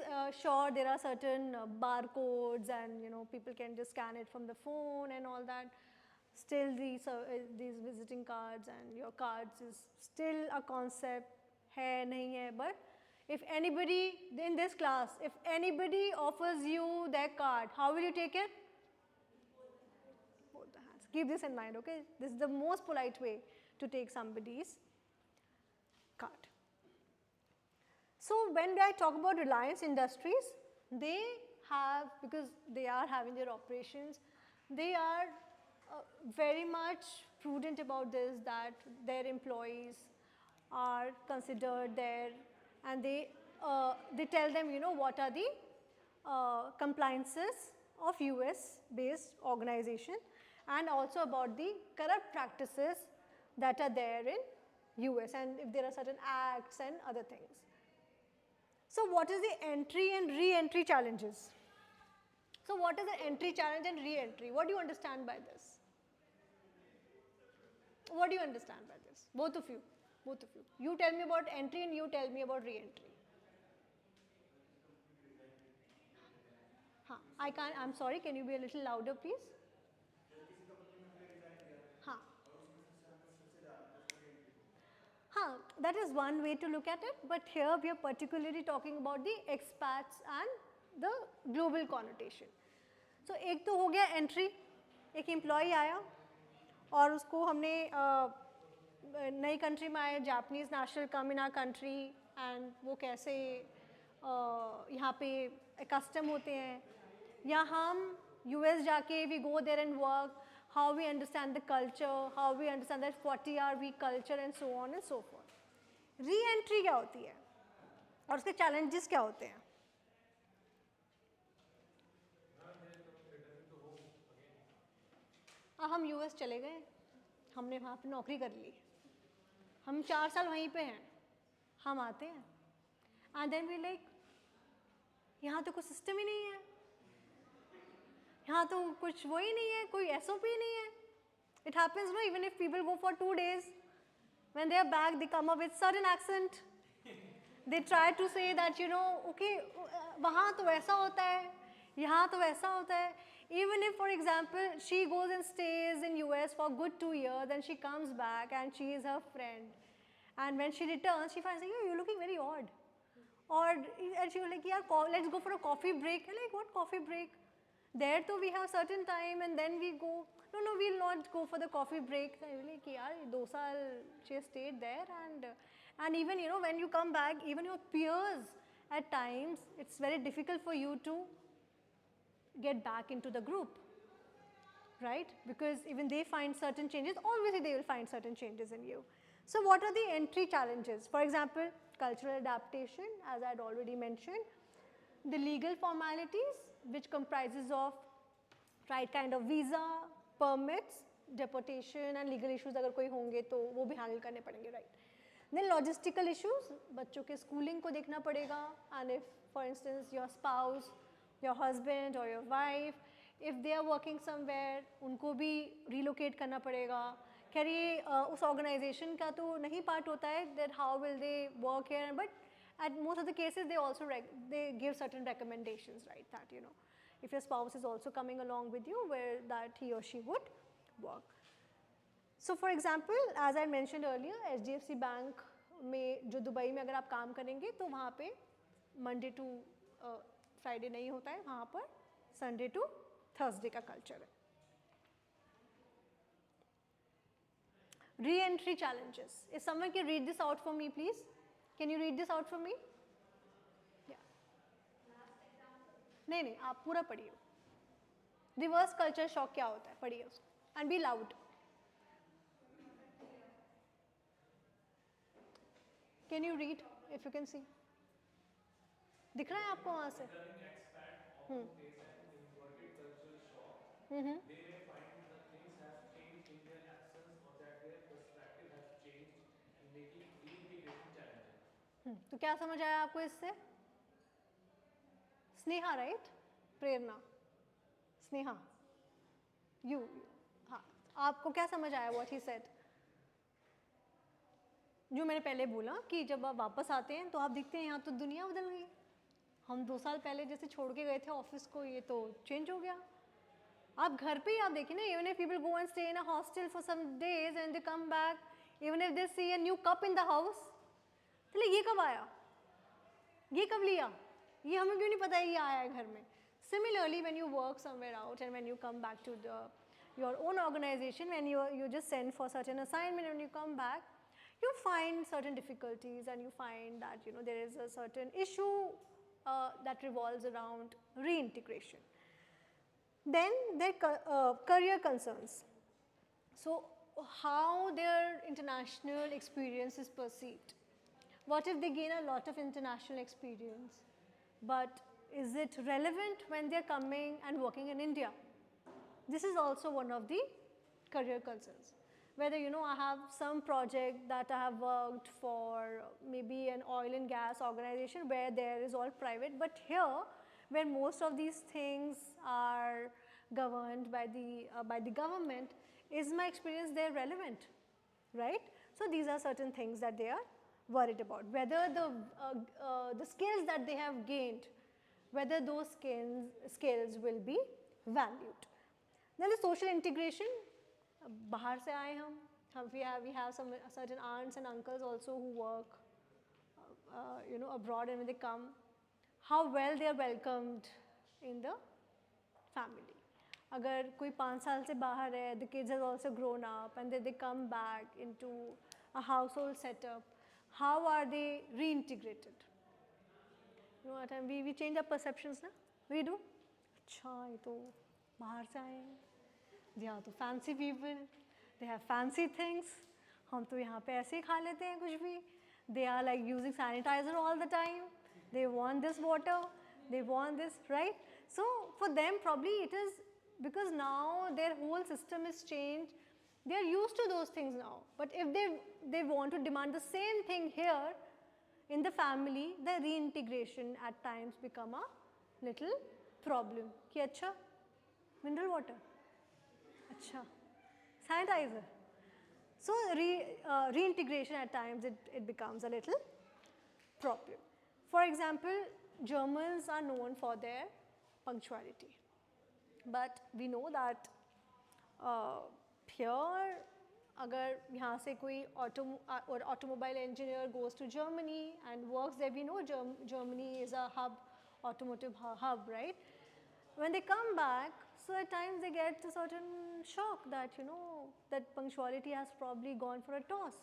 sure, there are certain barcodes and people can just scan it from the phone and all that. Still, these visiting cards and your cards is still a concept, hai, nahi hai. But if anybody in this class, if anybody offers you their card, how will you take it? Both the hands. Keep this in mind, okay? This is the most polite way to take somebody's card. So when I talk about Reliance Industries, they have, because they are having their operations, they are very much prudent about this, that their employees are considered there, and they tell them, what are the compliances of US based organization, and also about the corrupt practices that are there in US, and if there are certain acts and other things. So what is the entry and re-entry challenges? So what is the entry challenge and re-entry? What do you understand by this? What do you understand by this? Both of you. Both of you. You tell me about entry and you tell me about re-entry. I can't, I'm sorry, can you be a little louder please? That is one way to look at it, but here we are particularly talking about the expats and the global connotation. So एक तो हो गया entry, एक employee आया और उसको हमने नई country में आए, Japanese national come in our country and वो कैसे यहाँ पे custom होते हैं, या हम US जाके we go there and work, how we understand the culture, how we understand that 40-hour week culture and so on and so forth. Re-entry क्या होती है और उसके challenges क्या होते हैं? हम US चले गए, हमने वहाँ पे नौकरी कर ली, हम 4 साल वहीं पे हैं, हम आते हैं and then we like, यहाँ तो कुछ system ही नहीं है, यहाँ तो कुछ वो ही नहीं है, कोई SOP नहीं है. It happens, no, even if people go for 2 days, when they are back, they come up with certain accent. They try to say that, okay, वहाँ तो वैसा होता है, यहाँ तो वैसा होता है. Even if, for example, she goes and stays in US for good 2 years, then she comes back and she is her friend. And when she returns, she finds, you're looking very odd. And she was like, yeah, let's go for a coffee break. I'm like, what coffee break? There too we have certain time and then we go. No, we'll not go for the coffee break. I was like, yeah, 2 saal she stayed there, and even when you come back, even your peers at times, it's very difficult for you to get back into the group, right? Because even they find certain changes, obviously they will find certain changes in you. So what are the entry challenges? For example, cultural adaptation, as I had already mentioned, the legal formalities, which comprises of right kind of visa, permits, deportation and legal issues अगर कोई होंगे तो वो भी handle करने पड़ेंगे, right? Then logistical issues, बच्चों के schooling को देखना पड़ेगा, and if for instance your spouse, your husband or your wife, if they are working somewhere, उनको भी relocate करना पड़ेगा. खैर ये उस organization का तो नहीं part होता है that how will they work here, but at most of the cases they also they give certain recommendations, right, that if your spouse is also coming along with you, where that he or she would work. So for example, as I mentioned earlier, HDFC Bank में जो Dubai में अगर आप काम करेंगे तो वहाँ पे Monday to Friday नहीं होता है, वहाँ पर Sunday to Thursday का culture है. Re-entry challenges. If someone can read this out for me, please. Can you read this out for me? Yeah. नहीं, आप पूरा पढ़िए. Reverse culture shock क्या होता है? पढ़िए उसको. And be loud. Can you read if you can see? दिख रहा है आपको वहाँ से? They may find the things have changed in तो क्या समझ आया आपको इससे? Sneha, right? Prerna, Sneha, you, हाँ, आपको क्या समझ आया व्हाट ही सेड? जो मैंने पहले बोला कि जब आप वापस आते हैं तो आप देखते हैं यहाँ तो दुनिया बदल गई। हम 2 साल पहले जैसे छोड़ के गए थे ऑफिस को, ये तो चेंज हो गया। आप घर पे ही आप देखिए ना, even if people go and stay in a hostel for some days and they come back, even if they see a new cup in the house, तो ये कब आया, ये कब लिया, ये हमें क्यों नहीं पता है ये आया है घर में। Similarly, when you work somewhere out and when you come back to your own organization, when you just send for certain assignment, when you come back, you find certain difficulties and you find that there is a certain issue that revolves around reintegration. Then their career concerns. So how their international experience is perceived. What if they gain a lot of international experience, but is it relevant when they are coming and working in India? This is also one of the career concerns. Whether I have some project that I have worked for maybe an oil and gas organization where there is all private, but here where most of these things are governed by the government, is my experience there relevant, right? So these are certain things that they are worried about, whether the skills that they have gained, whether those skills will be valued. Then the social integration, bahar se aaye we have some certain aunts and uncles also who work abroad, and when they come, how well they are welcomed in the family. अगर कोई 5 साल से बाहर है, the kids have also grown up and then they come back into a household setup, how are they reintegrated? At times we change our perceptions, na? We do. अच्छा, ये तो बाहर से आए हैं, they are तो fancy people, they have fancy things, हम तो यहाँ पे ऐसे ही खा लेते हैं कुछ भी. They are like using sanitizer all the time, they want this water, they want this, right? So for them probably it is because now their whole system is changed, they are used to those things now. But if they want to demand the same thing here in the family, the reintegration at times become a little problem. कि अच्छा mineral water, अच्छा sanitizer. So reintegration at times it becomes a little problem. For example, Germans are known for their punctuality, but we know that here अगर यहाँ से कोई automobile engineer goes to Germany and works there, we know Germany is a hub, automotive hub, right? When they come back, so at times they get a certain shock that that punctuality has probably gone for a toss.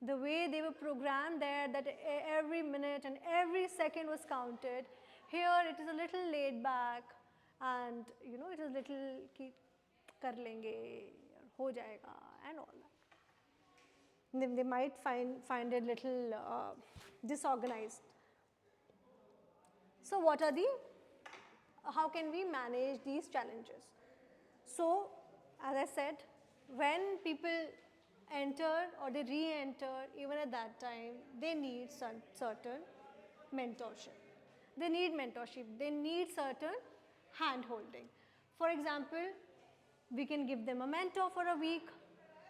The way they were programmed there, that every minute and every second was counted, here it is a little laid back and it is a little कि कर लेंगे, हो जाएगा and all that. They might find it little disorganized. So what are how can we manage these challenges? So as I said, when people enter or they re-enter, even at that time, they need certain mentorship. They need mentorship, they need certain hand-holding. For example, we can give them a mentor for a week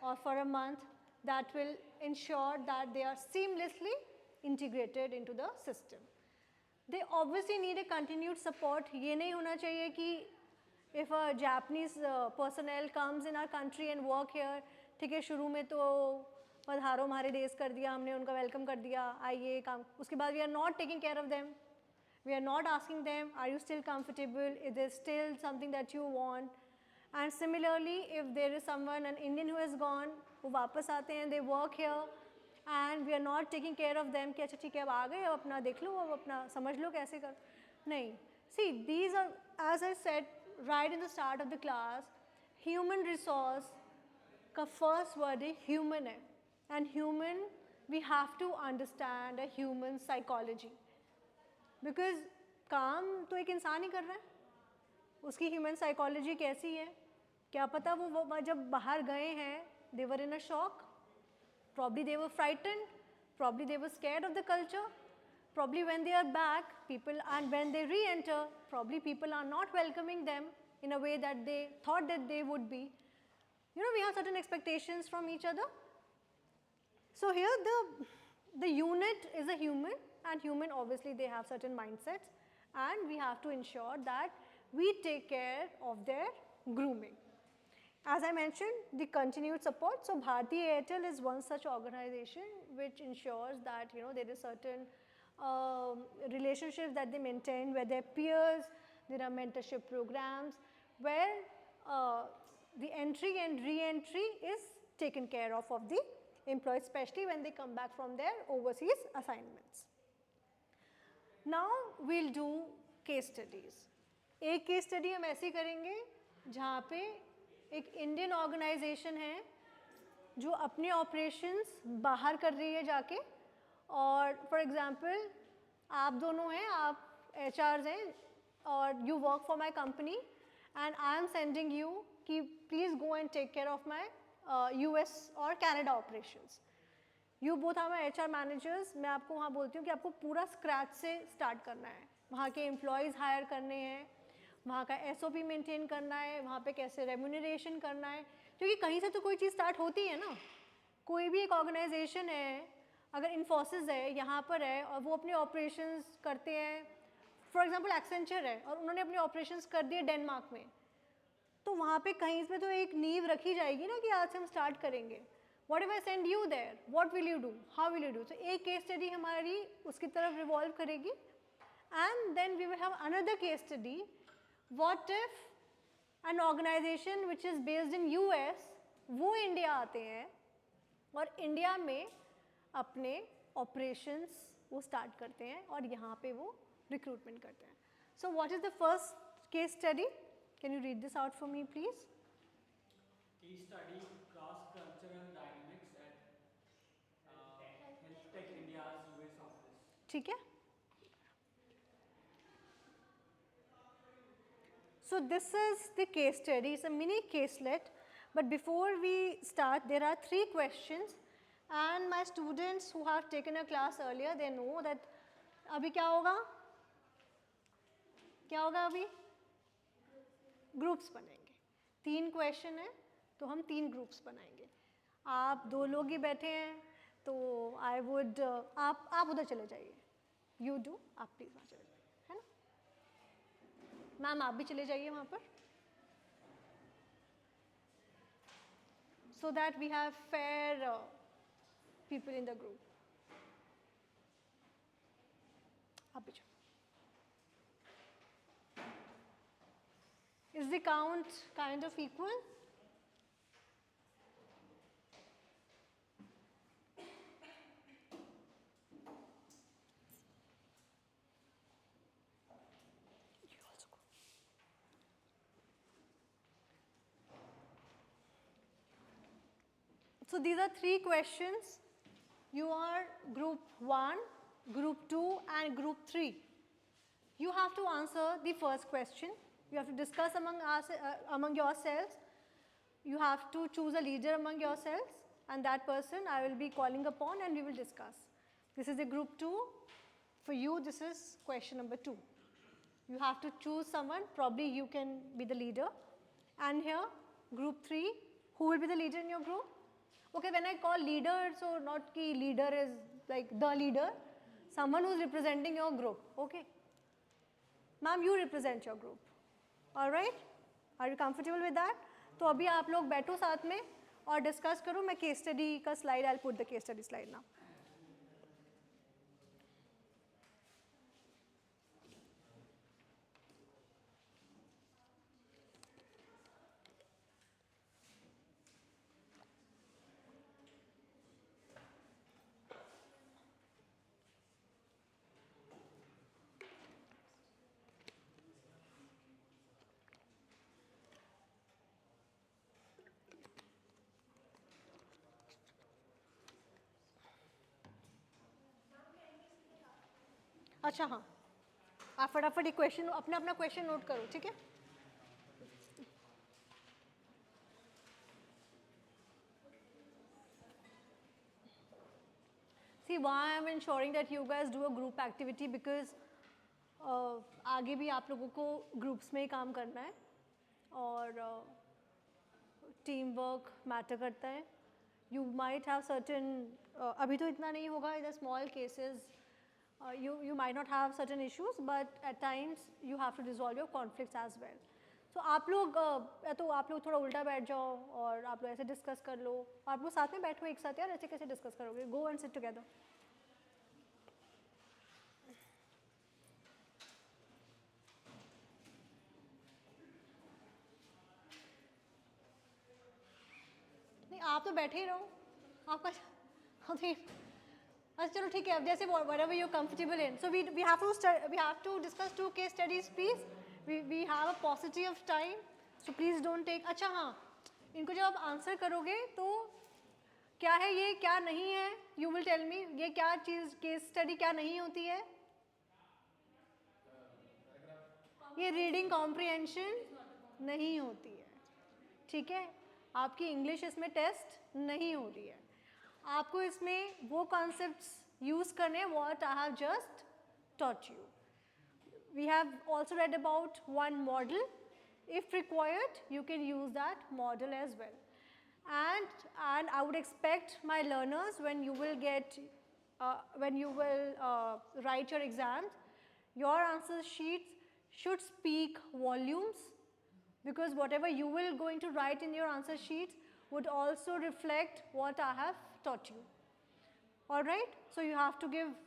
or for a month that will ensure that they are seamlessly integrated into the system. They obviously need a continued support. ये नहीं होना चाहिए कि if a Japanese personnel comes in our country and work here, ठीक है शुरू में तो पधारो हमारे देश कर दिया, हमने उनका वेलकम कर दिया, आइए काम, उसके बाद we are not taking care of them, we are not asking them, are you still comfortable, is there still something that you want? And similarly, if there is someone, an Indian who has gone, वो वापस आते हैं, they work here, and we are not taking care of them कि अच्छा ठीक है अब आ गए, अब अपना देख लो, अब अपना समझ लो कैसे कर, नहीं. See, these are, as I said right in the start of the class, human resource का first word है human है, and human, we have to understand a human psychology, because काम तो एक इंसान ही कर रहा है, उसकी human psychology कैसी है, क्या पता वो जब बाहर गए हैं, they were in a shock, probably they were frightened, Probably they were scared of the culture. Probably when they are back, people, and when they re-enter, probably people are not welcoming them in a way that they thought that they would be. You know, we have certain expectations from each other. So here the unit is a human, and human obviously they have certain mindsets, and we have to ensure that we take care of their grooming. As I mentioned, the continued support. So Bharti Airtel is one such organization which ensures that there is certain relationships that they maintain with their peers. There are mentorship programs where the entry and re-entry is taken care of the employees, especially when they come back from their overseas assignments. Now we'll do case studies. एक case study हम ऐसे करेंगे जहाँ पे एक Indian organisation है जो अपने ऑपरेशंस बाहर कर रही है जाके, और फॉर एग्जांपल आप दोनों हैं, आप एचआरस हैं और you work for my company and I am sending you कि please go and take care of my US और Canada operations. You both are my HR managers. मैं आपको वहाँ बोलती हूँ कि आपको पूरा स्क्रैच से स्टार्ट करना है. वहाँ के एम्प्लॉयज़ हायर करने हैं, वहाँ का एसओपी मेंटेन करना है, वहाँ पे कैसे रेम्यूनरेशन करना है, क्योंकि कहीं से तो कोई चीज़ स्टार्ट होती है ना. कोई भी एक ऑर्गेनाइजेशन है, अगर इन्फोसिस है, यहाँ पर है और वो अपने ऑपरेशंस करते हैं, फॉर एग्जांपल एक्सेंचर है और उन्होंने अपने ऑपरेशंस कर दिए डेनमार्क में, तो वहाँ पे कहीं पे तो एक नींव रखी जाएगी ना कि आज से हम स्टार्ट करेंगे. What if I send you there, what will you do, how will you do. तो एक केस स्टडी हमारी उसकी तरफ रिवॉल्व करेगी, and then we will have another case study. What if an organisation which is based in US वो India आते हैं और इंडिया में अपने ऑपरेशंस वो स्टार्ट करते हैं और यहाँ पे वो रिक्रूटमेंट करते हैं. So what is the first case study? Can you read this out for me, please? Case study: cross-cultural dynamics at Health Tech India's US office. ठीक है. So this is the case study. It's a mini caselet. But before we start, there are 3 questions, and my students who have taken a class earlier, they know that अभी क्या होगा? क्या होगा अभी? Groups बनेंगे. 3 question है तो हम 3 ग्रुप्स बनाएंगे. आप 2 लोग ही बैठे हैं तो आई वुड आप उधर चले जाइए. यू डू, आप प्लीज़ वहाँ चले जाइए, है ना. मैम आप भी चले जाइए वहाँ पर, so that we have fair people in the group. आप भी चलो. Is the count kind of equal? You also go. So these are 3 questions. You are group 1, group 2 and group 3. You have to answer the first question. You have to discuss among yourselves. You have to choose a leader among yourselves, and that person I will be calling upon and we will discuss. This is the group 2. For you, this is question number 2. You have to choose someone, probably you can be the leader. And here, group 3, who will be the leader in your group? Okay, when I call leader, so not ki leader is like the leader, someone who is representing your group, okay? Ma'am, you represent your group. All right? Are you comfortable with that? तो अभी आप लोग बैठो साथ में और discuss करो. मैं केस स्टडी का slide, I will put the case study slide now. अच्छा हाँ, आप फटाफट एक क्वेश्चन अपना अपना क्वेश्चन नोट करो, ठीक है. See, why I'm ensuring that you guys do a group activity because आगे भी आप लोगों को ग्रुप्स में ही काम करना है और टीम वर्क मैटर करता है. You might have certain अभी तो इतना नहीं होगा, in the small cases you might not have certain issues, but at times you have to resolve your conflicts as well. So आप लोग या तो आप लोग थोड़ा उल्टा बैठ जाओ और आप लोग ऐसे डिस्कस कर लो. आप लोग साथ में बैठो एक साथ, यार ऐसे कैसे डिस्कस करोगे? Go and sit together. नहीं आप तो बैठे ही रहो. आपका अच्छा चलो ठीक है. अब जैसे whatever you're comfortable in. So we have to discuss 2 case studies, please. We have a paucity of time, so please don't take. अच्छा हाँ, इनको जब आप आंसर करोगे तो क्या है ये, क्या नहीं है, you will tell me. ये क्या चीज़ केस स्टडी क्या नहीं होती है? ये रीडिंग कॉम्प्रिहेंशन नहीं होती है. ठीक है, आपकी इंग्लिश इसमें टेस्ट नहीं हो रही है. आपको इसमें वो कॉन्सेप्ट्स यूज़ करने हैं what I have just taught you. We have also read about one model. If required, you can use that model as well. And I would expect my learners when you will write your exams, your answer sheets should speak volumes, because whatever you will going to write in your answer sheets would also reflect what I have taught you. All right? So you have to give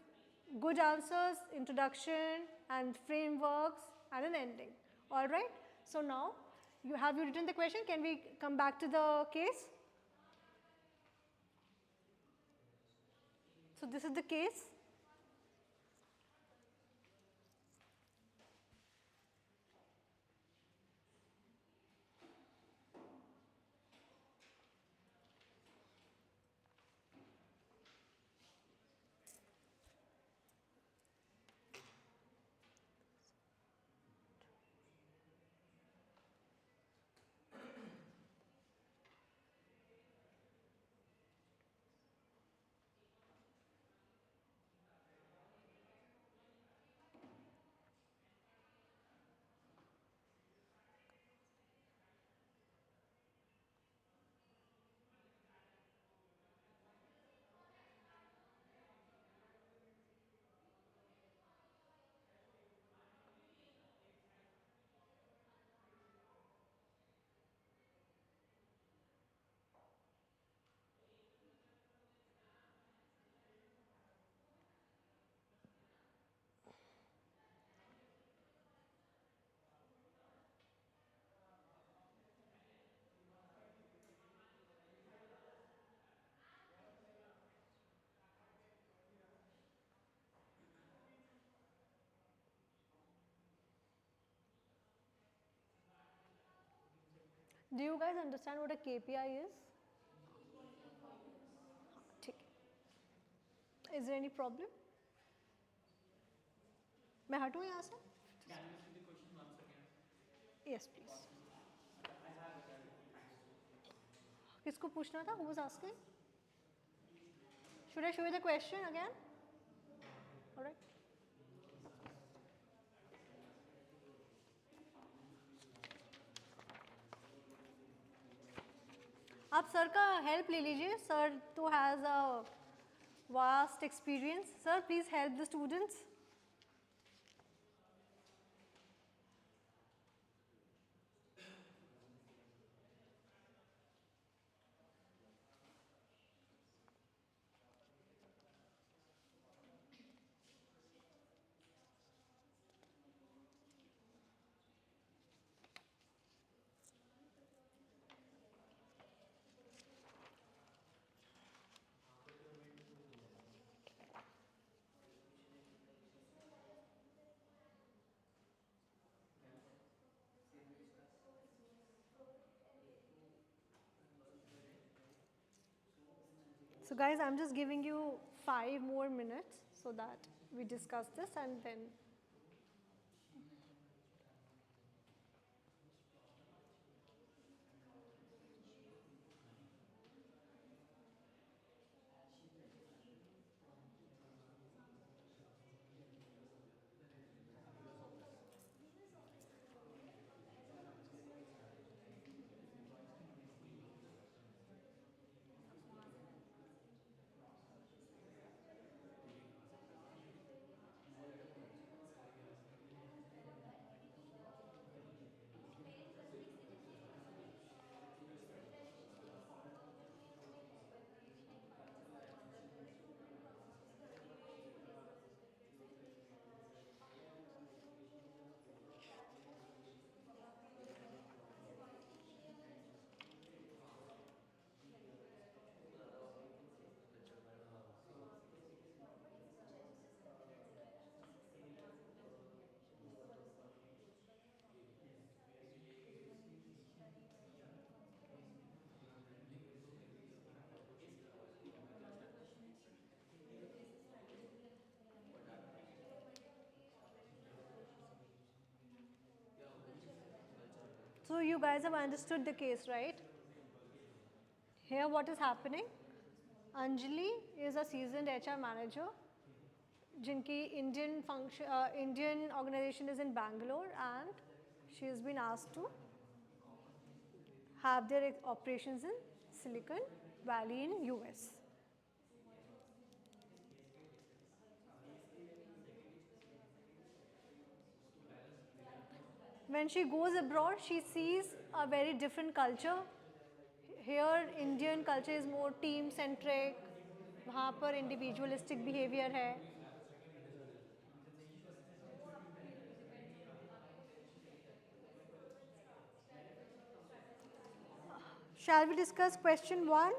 good answers, introduction and frameworks and an ending. All right? So now, have you written the question? Can we come back to the case? So this is the case. Do you guys understand what a KPI is? ठीक है. Is there any problem? मैं हटूँ यहाँ से? Can you see the question once again? Yes, please. किसको पूछना था? Who was asking? Should I show you the question again? All right. आप sir का हेल्प ले लीजिए. सर तो has a vast experience. Sir please help the students. So guys, I'm just giving you 5 more minutes so that we discuss this and then. So you guys have understood the case, right? Here what is happening? Anjali is a seasoned HR manager जिनकी Indian organization is in Bangalore, and she has been asked to have their operations in Silicon Valley in US. When she goes abroad, she sees a very different culture. Here Indian culture is more team centric, वहाँ पर individualistic behavior है. Shall we discuss question 1?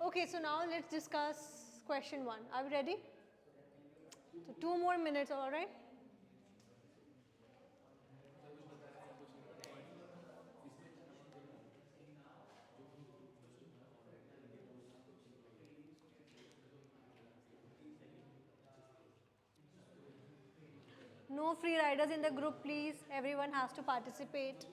Okay, so now let's discuss question 1. Are we ready? So 2 more minutes, all right? No free riders in the group, please. Everyone has to participate.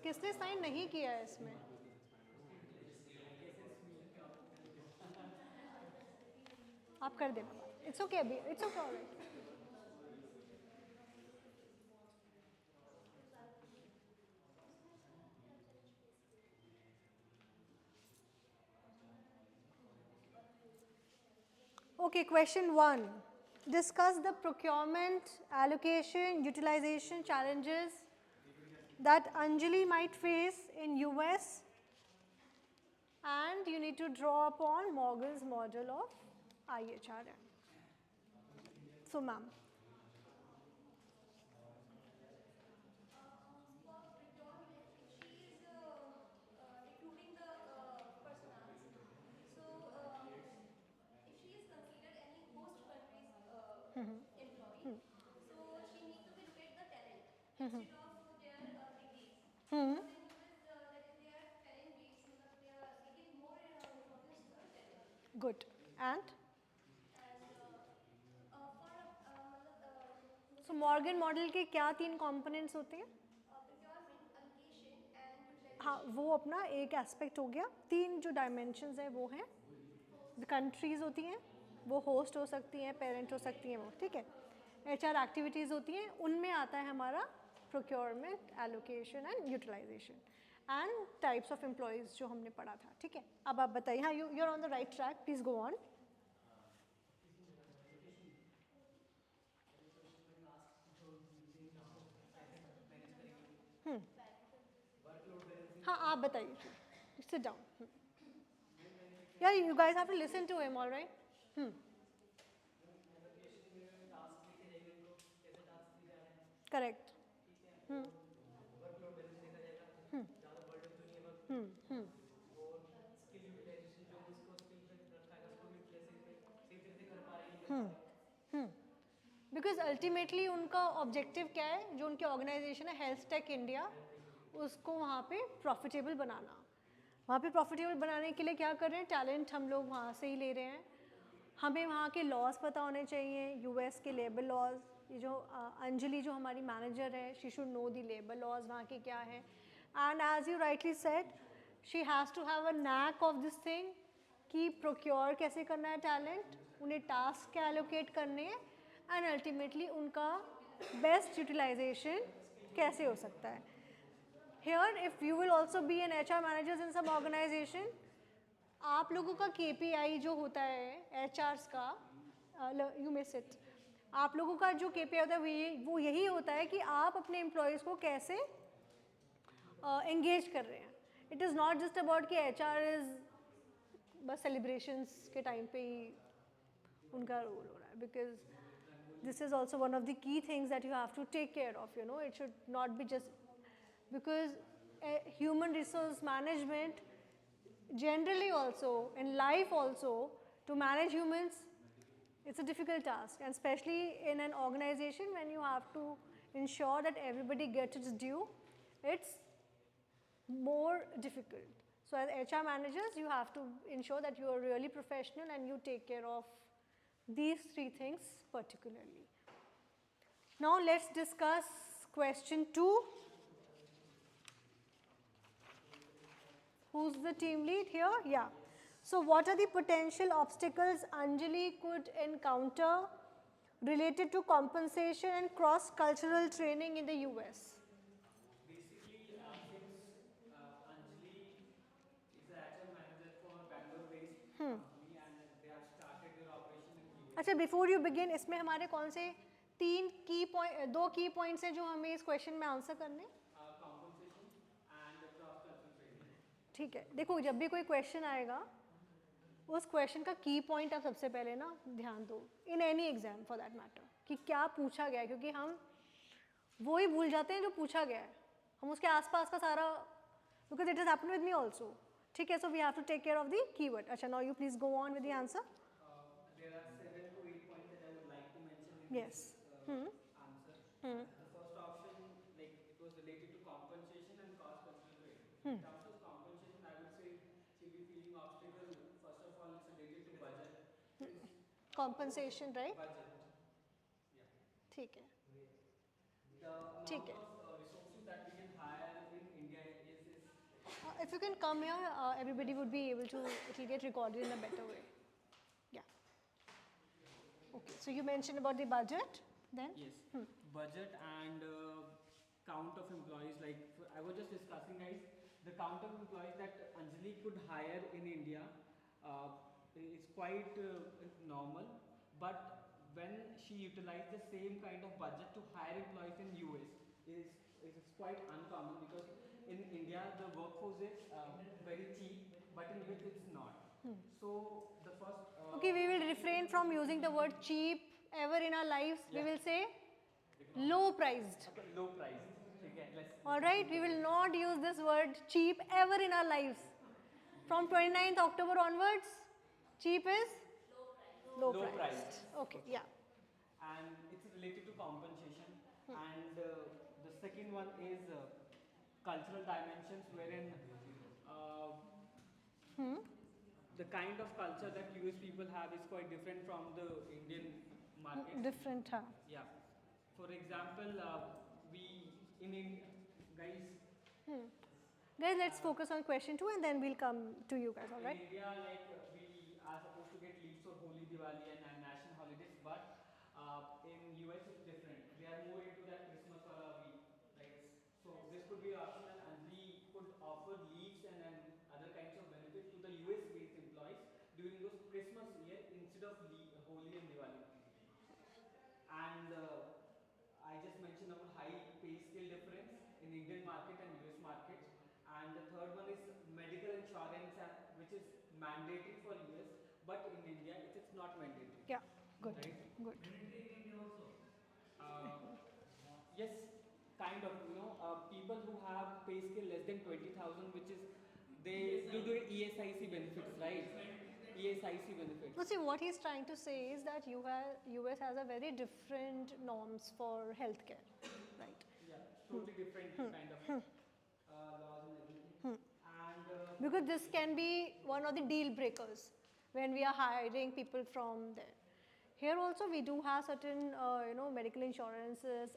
किसने sign नहीं किया है इसमें? आप कर देना. It's okay अभी. It's okay, all right. Okay, question 1. Discuss the procurement, allocation, utilization challenges that Anjali might face in US, and you need to draw upon Morgan's model of IHRM. So, ma'am. For procurement, if she is recruiting the personals, so if she is considered any host country's employee, so she need to be look at the talent instead of their degrees. Because in US, that is their talent based, matlab they give more importance to the talent. Good. And? And for matlab look So, at Morgan model के क्या 3 components होते हैं? procurement, allocation and utilization. हाँ, वो अपना एक aspect हो गया. 3 जो डायमेंशंस है वो हैं, कंट्रीज़ होती हैं, वो होस्ट हो सकती हैं, पेरेंट हो सकती हैं, वो ठीक है. HR एक्टिविटीज़ होती हैं, उनमें आता है हमारा procurement, allocation and utilisation and types of employees जो हमने पढ़ा था. ठीक है, अब आप बताइए. हाँ, you are on the right track, please go on. हाँ, आप बताइए. Sit down. यार, you guys have to listen to him, alright? Correct. Workload balance देखा जाएगा, ज़्यादा बर्डन तो नहीं है वर्क, और स्किल यूटिलाइजेशन जो उसको स्किल पे रखा है उसको भी सही तरह से कर पा रही है, नहीं कर पा रही. बिकॉज अल्टीमेटली उनका ऑब्जेक्टिव क्या है, जो उनकी ऑर्गेनाइजेशन है हेल्थ टेक इंडिया, उसको वहाँ पे प्रॉफिटेबल बनाना. वहाँ पे प्रॉफिटेबल बनाने के लिए क्या कर रहे हैं? टैलेंट हम लोग वहाँ से ही ले रहे हैं. हमें वहाँ के लॉज पता होने चाहिए, यूएस के लेबर लॉज. ये जो अंजलि जो हमारी मैनेजर है, she should know the labour laws वहाँ के क्या है. And as you rightly said, she has to have a knack of this thing कि प्रोक्योर कैसे करना है टैलेंट, उन्हें टास्क क्या एलोकेट करने हैं, एंड अल्टीमेटली उनका बेस्ट यूटिलाइजेशन कैसे हो सकता है. Here, if you will also be an HR managers in some organization, आप लोगों का KPI जो होता है HRs का, you may sit, आप लोगों का जो KPI होता है वो यही होता है कि आप अपने एम्प्लॉयज़ को कैसे एंगेज कर रहे हैं. It is not just about कि HR इज़ बस सेलिब्रेशंस के टाइम पे ही उनका रोल हो रहा है, because this is also one of the key things that you have to take care of, you know. It should not be just because human resource management generally also in life also, to manage humans, it's a difficult task, and especially in an organization when you have to ensure that everybody gets its due, it's more difficult. So as HR managers, you have to ensure that you are really professional and you take care of these three things particularly. Now let's discuss question 2. Who's the team lead here? Yeah. So what are the potential obstacles Anjali could encounter related to compensation and cross-cultural training in the US? Basically, since Anjali is the HR manager for Bangalore-based company and they have started their operation in US. अच्छा, before you begin, इसमें हमारे कौन से दो की points हैं जो हमें इस क्वेश्चन में आंसर करने? Compensation and cross-cultural training. ठीक है, देखो जब भी कोई क्वेश्चन आएगा उस क्वेश्चन का की पॉइंट आप सबसे पहले ना ध्यान दो, in any exam for that matter, कि क्या पूछा गया है, क्योंकि हम वो ही भूल जाते हैं जो पूछा गया है, हम उसके आसपास का सारा, because it is happen with me also. ठीक है, so we have to take care of the keyword. अच्छा, now you please go on with the answer. There are 7 to 8 points that I would like to mention in Yes. this answer. The first option, like it was related to compensation and cross-cultural training. In terms of compensation, I would say she'll be feeling obstacle. First of all, it's related to budget. Since Compensation, right? budget, yeah. ठीक है, The amount ठीक है. of resources that we can hire in India is If you can come here, everybody would be able to, it will get recorded in a better way. Yeah. Okay, so you mentioned about the budget, then? yes, budget and count of employees. Like I was just discussing, guys, the count of employees that Anjali could hire in India uh, is quite normal, but when she utilized the same kind of budget to hire employees in US is quite uncommon, because in India the workforce is very cheap, but in US it's not. So the first Okay, we will refrain from using the word cheap ever in our lives. We will say low priced. okay, low price. Okay, let's All right, we will not use this word cheap ever in our lives. From 29th October onwards, cheap is low Low priced. priced. Okay, yeah. And it's related to compensation. And the second one is cultural dimensions, wherein the kind of culture that US people have is quite different from the Indian market. Different, huh? Yeah. For example, we in India, guys, Guys, let's focus on question 2 and then we'll come to you guys, all right? in India, like we are supposed to get leaves for Holi, Diwali, and national holidays, but in US it's different. They are more into that Christmas week, like so. This could be optional, and we could offer leaves and other kinds of benefits to the US-based employees during those Christmas year instead of Holi and Diwali. And I just mentioned about high pay scale difference in Indian market and US market. And the third one is medical insurance, which is mandatory for US, but in India it's not mandatory. Yeah, good, Right? good. Yes, kind of. People who have pay scale less than 20,000, which is they do the ESIC benefits, right? ESIC benefits. No, see, what he's trying to say is that US has a very different norms for healthcare, right? Yeah, totally different kind of laws and everything. And Because this can be one of the deal breakers when we are hiring people from there. Here also we do have certain medical insurances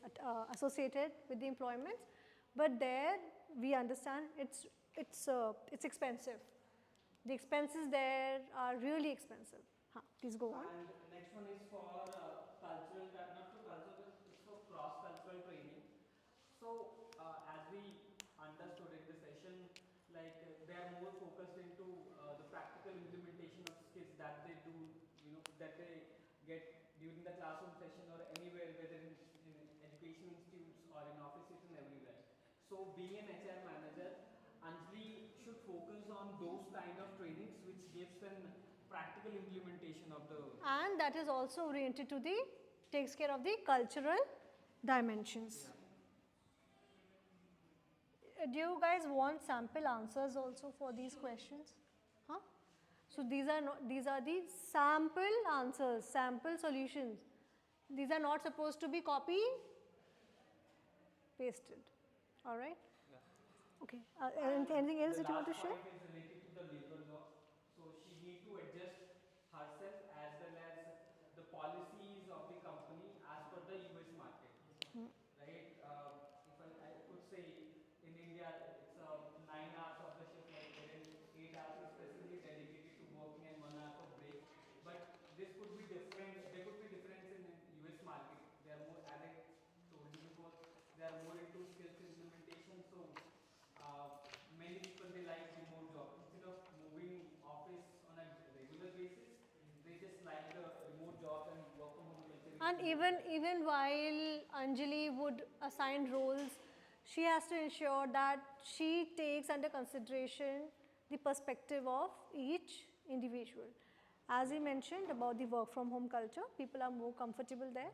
associated with the employments, but there we understand it's expensive. The expenses there are really expensive. Please go on. And next one is for cultural, not for cultural, but it's for cross-cultural training. So as we understood in the session, like they are more focused into the practical implementation of skills that they do, that they get during the classroom session or So being an HR manager, Anjali should focus on those kind of trainings which gives an practical implementation of the. And that is also oriented to the, takes care of the cultural dimensions. Yeah. Do you guys want sample answers also for these questions? Huh? So these are not, these are the sample answers, sample solutions. These are not supposed to be copy pasted. All right? Yeah. Okay. Anything else The that you want to last share? point is related to the labor law. So she need to adjust herself as well as the policies of the company as per the US market. Right? If I could say in India it's 9 hours of the shift, like wherein 8 hours is specifically dedicated to working and 1 hour of break. But this could be different. There could be difference in US market. They are more, as I told you before, they are more into skills implementation. So many people they like remote job instead of moving office on a regular basis. They just like the remote jobs and work from home culture. And even while Anjali would assign roles, she has to ensure that she takes under consideration the perspective of each individual. As he mentioned about the work from home culture, people are more comfortable there.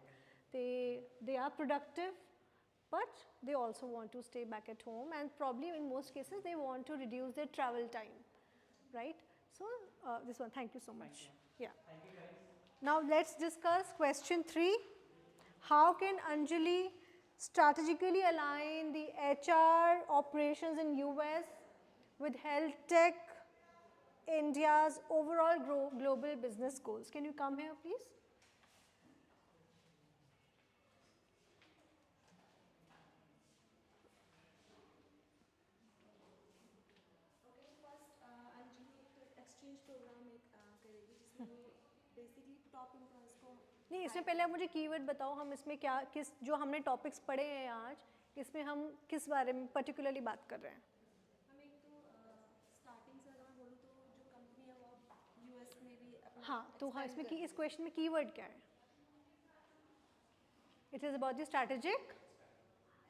They are productive, but they also want to stay back at home, and probably in most cases they want to reduce their travel time, right? So this one, thank you so much. Yeah. Thank you guys. Now let's discuss question 3. How can Anjali strategically align the HR operations in US with health tech India's overall global business goals? Can you come here please? Okay तो first Anjali एक exchange programme एक करेगी जिसमें वो basically top employees को नहीं, इसमें पहले आप मुझे कीवर्ड बताओ, हम इसमें क्या किस जो हमने टॉपिक्स पढ़े हैं आज, इसमें हम किस बारे में पर्टिकुलरली बात कर रहे हैं? हम एक तो स्टार्टिंग से अगर मैं बोलूँ तो जो कंपनी है वो यूएस में भी अपना हाँ, तो हाँ, इसमें expand इस क्वेश्चन में कीवर्ड क्या है? It is about the strategic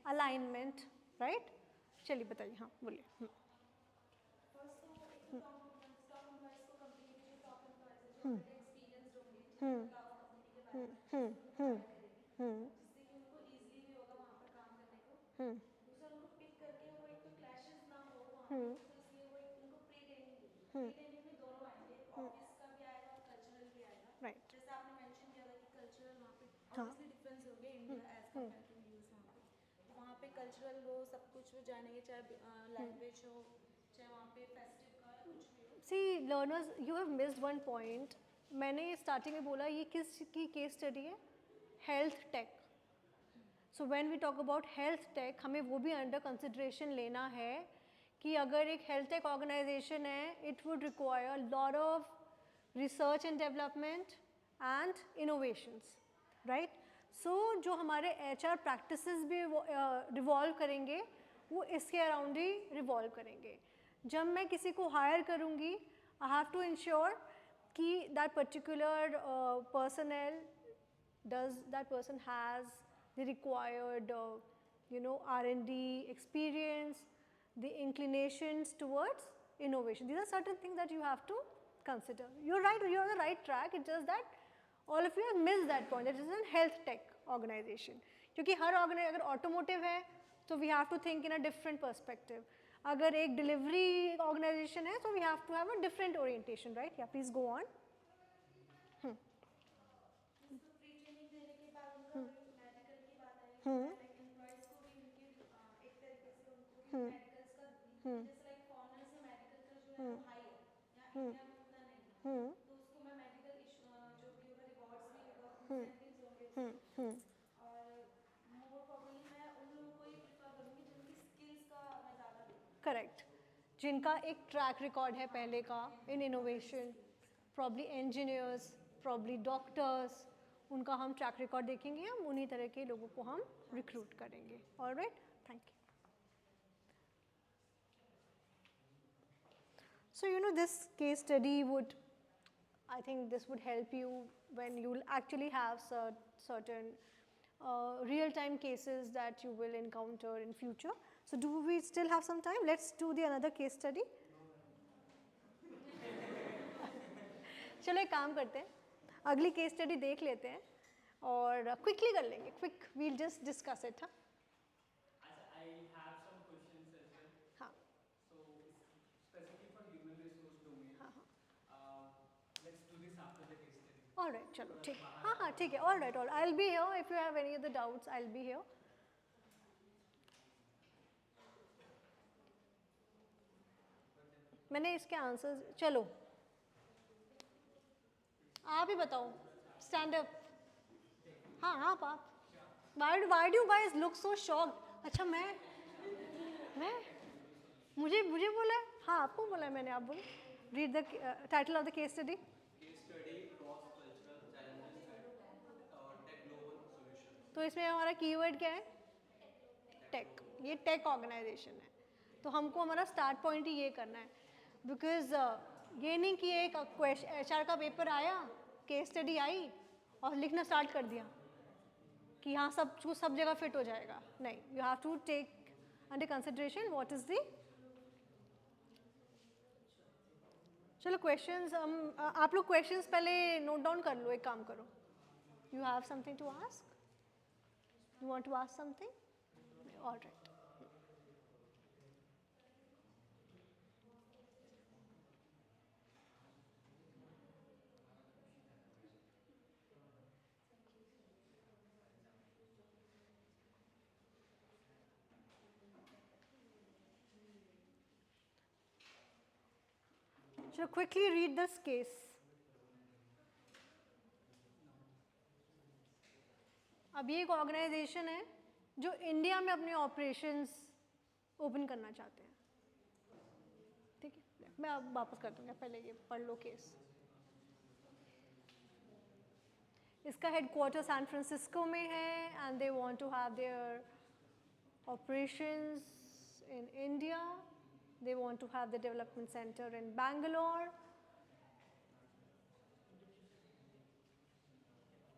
alignment, right? चलिए बताइए, हाँ बोलिए. फर्स्ट तो एक तो टॉप एम्प्लॉयज़ को कंपनी के जो टॉप एम्प्लॉयज़ हैं जो ऑलरेडी एक्सपीरियंस होंगे जिन्हें पता होगा कंपनी के बारे में उससे उनको हायर करेगी जिससे कि उनको ईजिली भी होगा वहाँ पर काम करने को. दूसरा उनको पिक करके वो एक तो क्लैशेस ना हो वहाँ पे, तो इसलिए वो एक उनको प्री ट्रेनिंग देगी. प्री ट्रेनिंग में दोनों आएंगे, ऑफिस का भी आएगा और कल्चरल भी आएगा. Right. जैसे आपने मेंशन किया था कि कल्चरल वहाँ पे ऑब्वियसली डिफरेंस होंगे India as compare to US. वहाँ पे कल्चरल वो सब कुछ वो जानेंगे, चाहे लैंग्वेज हो चाहे वहाँ पे फेस्टिव का कुछ भी हो. See learners, you have missed one point. मैंने स्टार्टिंग में बोला ये किस की केस स्टडी है? Health tech. So when we talk about health tech, हमें वो भी अंडर कंसिडरेशन लेना है कि अगर एक हेल्थ टेक ऑर्गेनाइजेशन है, it would require lot of research and development and innovations, right? So जो हमारे HR प्रैक्टिसेस भी रिवॉल्व करेंगे वो इसके अराउंड ही रिवॉल्व करेंगे. जब मैं किसी को हायर करूँगी, आई हैव टू इंश्योर कि that particular personnel, does that person has the required R&D experience, the inclinations towards innovation. These are certain things that you have to consider. You're right, you're on the right track. It's just that all of you have missed that point. That is a health tech organization. क्योंकि हर अगर automotive है तो we have to think in a different perspective. अगर एक delivery organisation है तो we have to have a different orientation, right? या please go on. Free training देने के बाद उनका मेडिकल की बात आई, लाइक एम्प्लॉयज़ को भी उनके एक तरीके से उनको मेडिकल्स का जैसे लाइक फॉरेनर्स में मेडिकल का जो है वो हाई है या इंडिया में उतना नहीं है, तो उसको मैं मेडिकल जो भी होगा रिवॉर्ड्स भी होगा, इंसेंटिव्स होंगे उसके. और मोर प्रॉब्लली मैं उन लोगों को ही प्रिफर करूँगी जिनकी स्किल्स का मैं ज़्यादा देखूँ. करेक्ट. जिनका एक ट्रैक रिकॉर्ड है पहले का in innovation, probably engineers, probably doctors, उनका हम ट्रैक रिकॉर्ड देखेंगे, हम उन्हीं तरह के लोगों को हम रिक्रूट करेंगे. Alright, thank you. So this case study would, I think this would help you when you will actually have certain real-time cases that you will encounter in future. So do we still have some time? Let's do the another case study. चलो एक काम करते हैं, अगली case study देख लेते हैं और क्विकली कर लेंगे, quick we'll just discuss it. हाँ I have some questions as well. हाँ So specifically for human resource domain. हाँ हाँ Let's do this after the case study. All right चलो ठीक, हाँ हाँ ठीक है, all right all, I will be here if you have any other doubts, I will be here. मैंने इसके आंसर्स, चलो आप ही बताओ, स्टैंड अप. हाँ आप why do guys look so shocked. अच्छा मैं मुझे बोला है, हाँ आपको बोला है मैंने, आप बोलो. Read the title of the case study. Case study cross cultural challenges and tech global solutions. तो इसमें हमारा कीवर्ड क्या है? टेक. ये टेक ऑर्गेनाइजेशन है, तो हमको हमारा स्टार्ट पॉइंट ही ये करना है, बिकॉज ये नहीं कि एक HR का पेपर आया, केस स्टडी आई और लिखना स्टार्ट कर दिया कि यहाँ सब जगह फिट हो जाएगा. नहीं, you have to take under consideration what is the. चलो क्वेश्चंस हम आप लोग क्वेश्चंस पहले नोट डाउन कर लो. एक काम करो, you have something to ask, you want to ask something, all right. So quickly read this case. अब ये एक ऑर्गेनाइजेशन है जो इंडिया में अपने ऑपरेशंस ओपन करना चाहते हैं. ठीक है, मैं अब वापस कर दूंगा, पहले ये पढ़ लो केस. इसका हेडक्वार्टर सैन फ्रांसिस्को में है and they want to have their operations in India. They want to have the development center in Bangalore.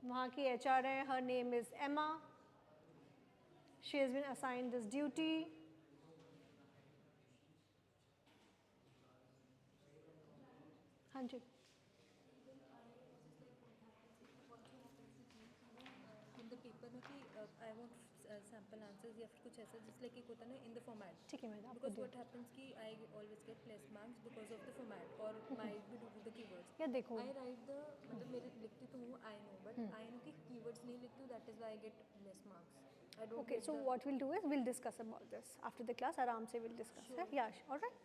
वहाँ की HR है, her name is Emma. She has been assigned this duty. हाँ जी. In the paper में कि I want sample answers या फिर कुछ ऐसा जिस लाइक एक होता है ना इन द फॉर्मेट. ठीक है मैडम, आपको बिकॉज दे. व्हाट हैपेंस कि I always get less marks because of the format और might be due to the keywords. या देखो, आई राइट द मतलब मेरे लिखती तो हूँ I know, but I know कि कीवर्ड्स नहीं लिखती हूँ, that is why I get less marks. I don't okay, so what we'll do is we'll discuss about this after the class. आराम से we'll discuss. Sure. Yeah, all right.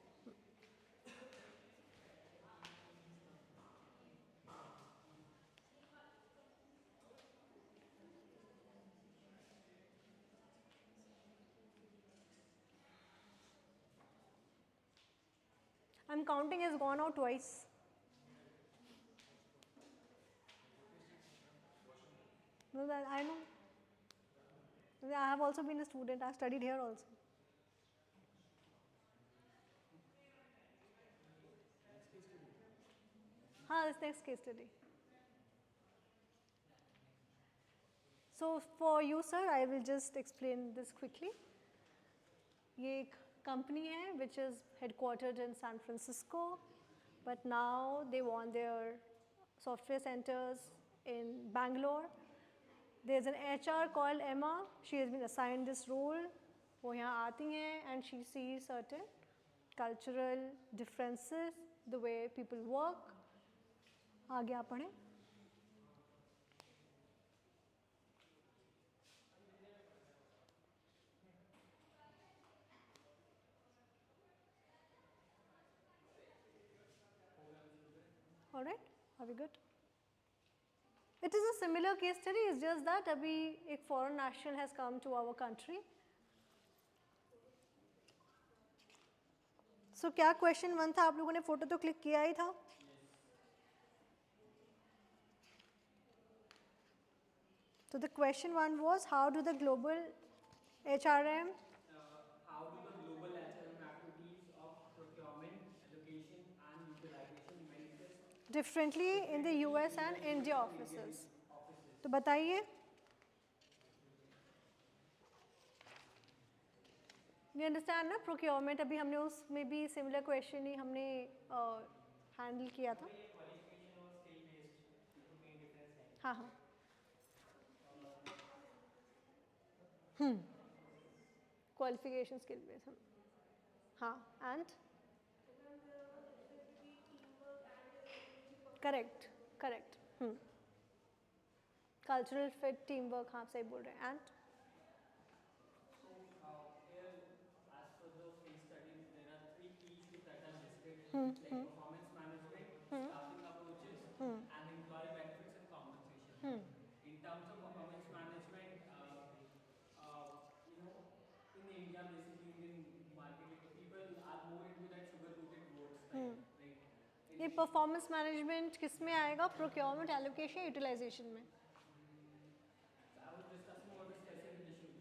I'm counting has gone out twice. No, that I know. I have also been a student. I studied here also. This next case study. So for you, sir, I will just explain this quickly. ये एक company है which is headquartered in San Francisco, but now they want their software centers in Bangalore. There's an HR called Emma. She has been assigned this role. वो यहाँ आती हैं and she sees certain cultural differences, the way people work. आगे आप पढ़ें. All right, are we good? It is a similar case study. It's just that अभी एक foreign national has come to our country. So क्या question 1 था? आप लोगों ने फोटो तो क्लिक किया ही था. So the question 1 was, how do the global HRM How do the global HRM activities of procurement, allocation, and utilization manifest differently in the US and India offices? तो बताइए. You understand ना procurement अभी हमने उसमें भी similar question ही हमने handle किया था. ये क्वालिफिकेशन और स्किल बेस्ड ये तो मेन डिफरेंस है. हाँ हाँ. Qualification skill base. हाँ and correct correct. Cultural fit, team work, हाँ सही बोल रहे हैं. And So here, as per the case study, there are three keys that are listed, like performance management, staffing approaches, and employee benefits and compensation. In terms of performance management, you know, in India, basically Indian market, like people are more into that sugar-coated words, like, right? ये performance management किस में आएगा? Procurement, allocation, utilisation में. So I was discussing about the specific issues.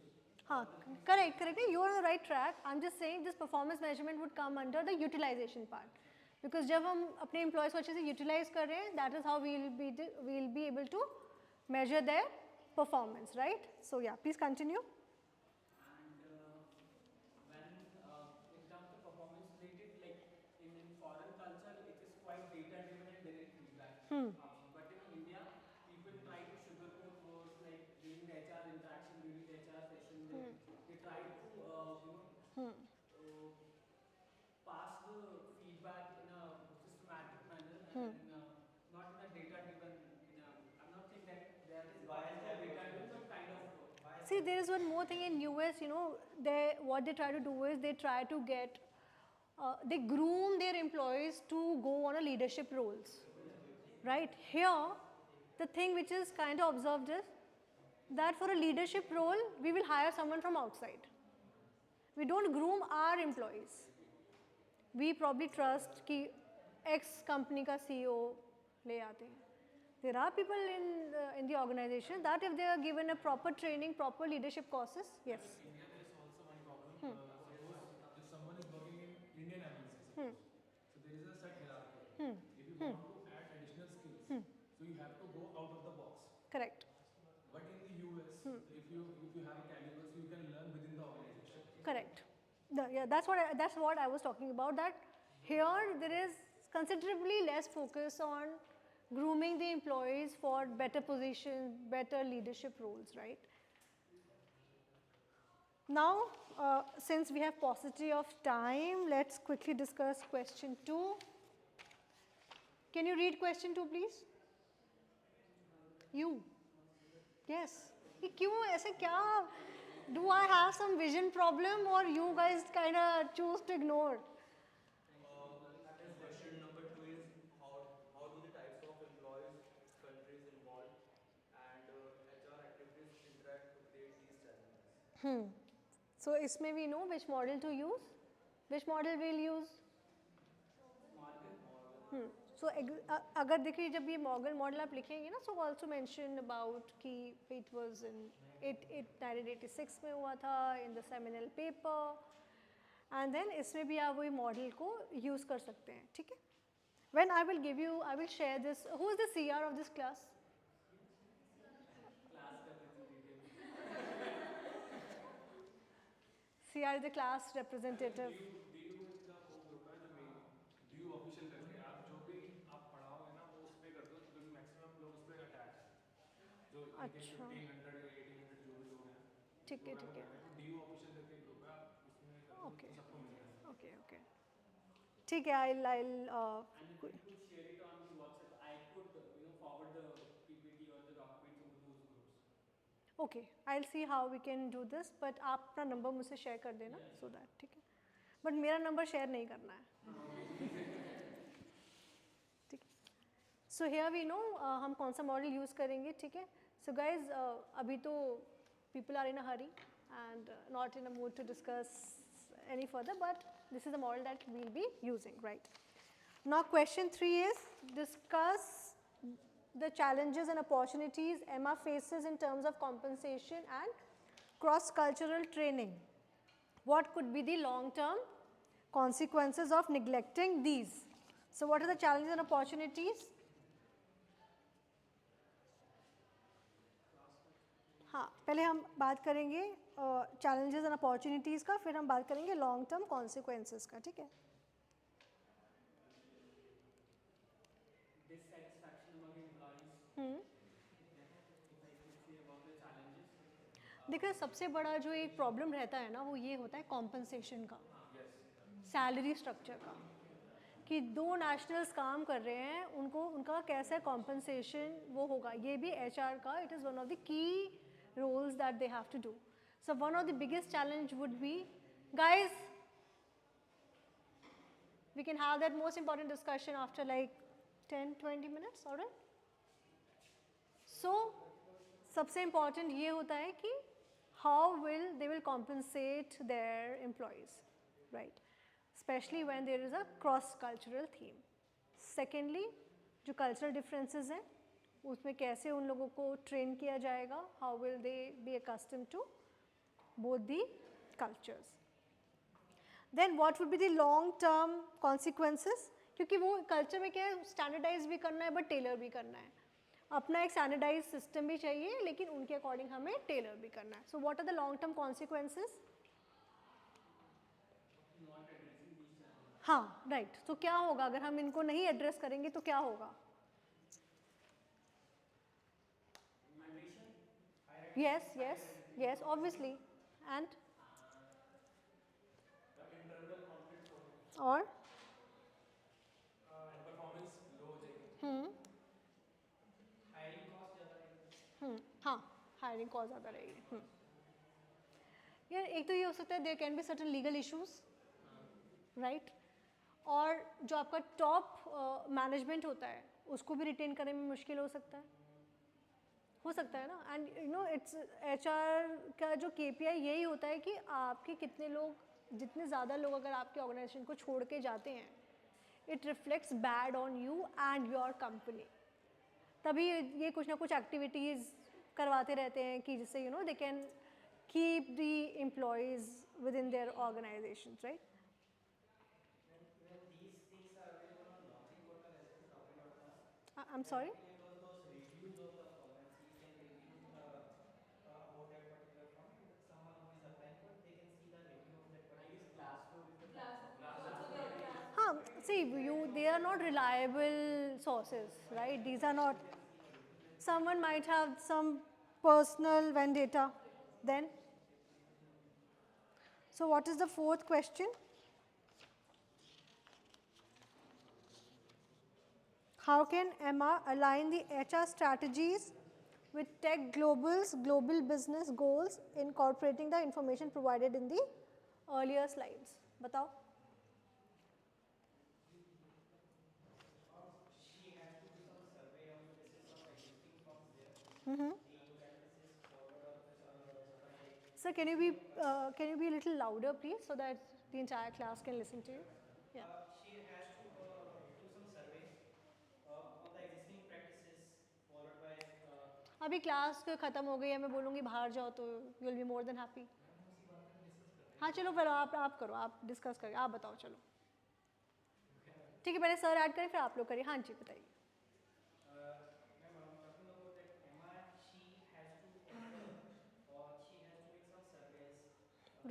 हाँ correct correct. You are on the right track. I am just saying this performance management would come under the utilization part, because जब हम अपने employees को अच्छे से utilise कर रहे हैं, that is how we will be able to measure their performance, right? So yeah, please continue. And when in terms of performance related, like in foreign culture, it is quite data driven and direct feedback. But in India, people try to sugarcoat words, like during the HR interaction, during the HR session, they try to pass the feedback in a systematic manner and in a, not in a data driven. I'm not saying that there is no data driven, but kind of. See, there is one more thing in US, you know, what they try to do is they try to get, they groom their employees to go on a leadership roles, right? Here, the thing which is kind of observed is that for a leadership role, we will hire someone from outside. We don't groom our employees. We probably trust कि X company का CEO ले आते हैं. There are people in the organization that if they are given a proper training, proper leadership courses, yes. In India, there is also one problem. Suppose if someone is working in Indian MNC, suppose, so there is a set hierarchy. If you want to add additional skills, so you have to go out of the box. Correct. But in the US, if you have a caliber, so you can learn within the organization. Correct. Yeah, that's what I was talking about. That here there is considerably less focus on grooming the employees for better positions, better leadership roles, right? Now, since we have paucity of time, let's quickly discuss question 2. Can you read question 2, please? You. Yes. ये क्यों ऐसे क्या? Do I have some vision problem or you guys kind of choose to ignore? Question number 2 is how do the types of employees, countries involved, and HR activities interact to create these challenges? So इसमें we know which model to use. Which model we'll use? So अगर देखिए जब ये model आप लिखेंगे ना, so also mention about कि it was in 1986 में हुआ था in the seminal paper, and then इसमें भी आप वही मॉडल को use कर सकते हैं, ठीक है? When I will give you, I will share this. Who is the CR of this class? Class representative. CR is the class representative. DU का वो ग्रुप है जो मेन DU ऑफिशियल करके आप जो भी आप पढ़ाओगे ना वो उस पे कर दो, क्योंकि मैक्सिमम लोग उस पे अटैच है, जो इनके 1500 या 1800 जो भी लोग हैं. ठीक है ठीक है. तो DU ऑफिशियल करके ग्रुप है, आप उसमें कर दो तो सबको मिल जाएगा. Okay okay. ठीक है, I'll And if you could share it on the WhatsApp, I could forward the PPT or the documents into those groups. Okay, I'll see how we can do this, but आप अपना number मुझसे share कर देना, so that ठीक है. But मेरा number share नहीं करना है. ठीक है. So here we know हम कौन सा मॉडल यूज़ करेंगे, ठीक है. So guys, अभी तो people are in a hurry and not in a mood to discuss any further, but this is the model that we'll be using, right? Now question 3 is discuss the challenges and opportunities Emma faces in terms of compensation and cross-cultural training. What could be the long-term consequences of neglecting these? So what are the challenges and opportunities? हाँ, पहले हम बात करेंगे challenges and opportunities का, फिर हम बात करेंगे long term consequences का, ठीक है? Dissatisfaction among employees. If I could say about the challenges. देखो सबसे बड़ा जो एक प्रॉब्लम रहता है ना वो ये होता है कॉम्पनसेशन का, सैलरी स्ट्रक्चर का, कि दो नेशनल्स काम कर रहे हैं उनको उनका कैसा कॉम्पनसेशन वो होगा, ये भी HR का it is one of the key roles that they have to do. So one of the biggest challenge would be, guys we can have that most important discussion after like 10-20 minutes, alright? So सबसे important ये होता है कि how will they will compensate their employees, right? Especially when there is a cross-cultural theme. Secondly, जो cultural differences हैं उसमें कैसे उन लोगों को train किया जाएगा, how will they be accustomed to both the cultures. Then what would be the long term consequences? क्योंकि वो कल्चर में क्या है, स्टैंडर्डाइज भी करना है बट टेलर भी करना है, अपना एक स्टैंडर्डाइज सिस्टम भी चाहिए लेकिन उनके अकॉर्डिंग हमें टेलर भी करना है. So what are the long term consequences? हाँ राइट. तो क्या होगा अगर हम इनको नहीं एड्रेस करेंगे तो क्या होगा? Yes yes yes obviously. And internal conflicts होंगे और एंड परफॉर्मेंस लो हो जाएगी. हायरिंग कॉस्ट ज़्यादा रहेगी. हाँ हायरिंग कॉस्ट ज़्यादा रहेगी. यार एक तो ये हो सकता है there can be certain legal issues, right? और जो आपका टॉप मैनेजमेंट होता है उसको भी रिटेन करने में मुश्किल हो सकता है ना. And you know it's HR का जो KPI यही होता है कि आपके कितने लोग, जितने ज़्यादा लोग अगर आपके ऑर्गेनाइजेशन को छोड़ के जाते हैं, it reflects bad on you and your company. तभी ये कुछ ना कुछ एक्टिविटीज़ करवाते रहते हैं कि जिससे you know they can keep the employees within their organization, right? When these things are available on Naukri portal as we talked about now, I'm then sorry? actually those reviews of the firm, when she can review about that particular firm, and someone who is applying for, they can see the review of that I particular guess firm. Glassdoor is the platform. Glassdoor also there. हाँ, see, they are not reliable sources, right? These are not, someone might have some personal vendetta then. So what is the fourth question? How can Emma align the HR strategies with tech global's global business goals, incorporating the information provided in the earlier slides? बताओ. She has to do some survey on the basis of existing firms there. The practices followed up by Sir, can you be a little louder, please, so that the entire class can listen to you? Yeah. she has to do some survey on the existing practices followed by अभी class खत्म हो गई है, मैं बोलूँगी बाहर जाओ तो you will be more than happy. हाँ चलो फिर आप करो, आप डिस्कस करिए, आप बताओ चलो. ठीक है, पहले सर ऐड करें फिर आप लोग करिए. हाँ जी बताइए. ma'am, I'm talking about that Emma, she has to observe or she has to make some surveys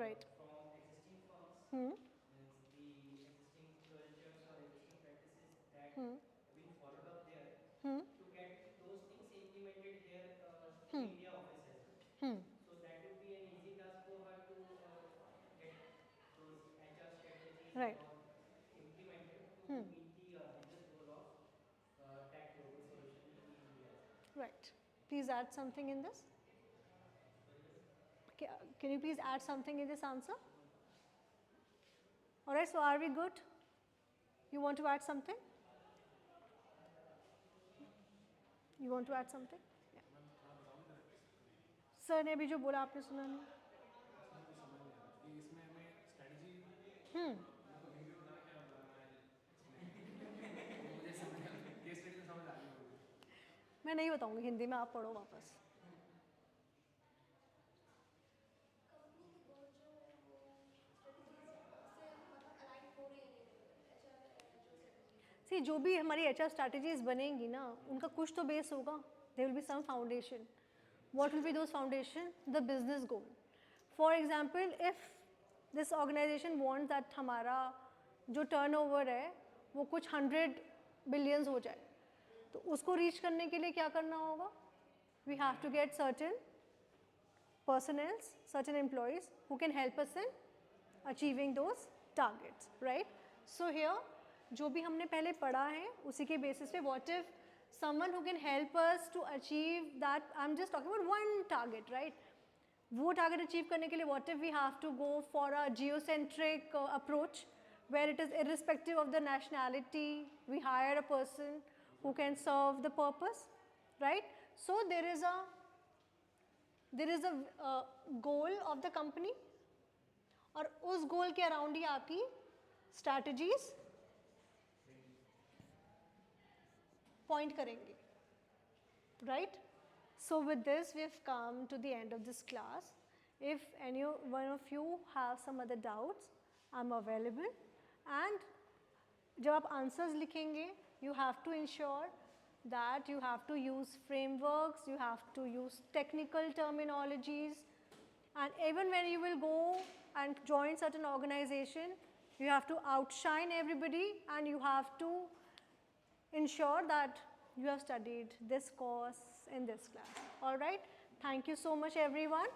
Right. from existing firms, means the existing cultures or existing practices that have been followed up there, to get those things implemented here in India office as well. So that would be an easy task for her to get those HR strategies Right. and all implemented to meet the business goal of tech global solution in India as well. Right. Please add something in this. Can you please add something in this answer? All right, so are we good? You want to add something? You want to add something? Yeah. Sir ने भी जो बोला आपने सुना नहीं? इसमें कुछ समझ नहीं आ रहा कि इसमें हमें स्ट्रेटजी मेरे को हिंदी में बताना क्या बोला मैं explain मुझे समझ आ रही केस स्टडी में समझ आ रही है मुझे. मैं नहीं बताऊंगी हिंदी में, आप पढ़ो वापस. कंपनी के गोल जो है वो स्ट्रेटजीज से मतलब अलाइन हो रहे हैं HR जो स्ट्रेटजीज. सी जो भी हमारी HR स्ट्रैटेजीज बनेंगी ना उनका कुछ तो बेस होगा. There will be some foundation. What will be those foundation? The business goal. For example, if this organization wants that हमारा जो turnover है वो कुछ 100 billions हो जाए, तो उसको reach करने के लिए क्या करना होगा? We have to get certain personnel, certain employees who can help us in achieving those targets, right? So here, जो भी हमने पहले पढ़ा है, उसी के basis पे what if someone who can help us to achieve that, I'm just talking about one target, right? वो target achieve करने के लिए what if we have to go for a geocentric approach where it is irrespective of the nationality, we hire a person who can serve the purpose, right? So there is a goal of the company और उस goal के around ही आपकी strategies point करेंगे, right? So with this we have come to the end of this class. If any one of you have some other doubts, I'm available. And जब आप answers लिखेंगे, you have to ensure that you have to use frameworks, you have to use technical terminologies, and even when you will go and join certain organization, you have to outshine everybody and you have to ensure that you have studied this course in this class. All right? Thank you so much, everyone.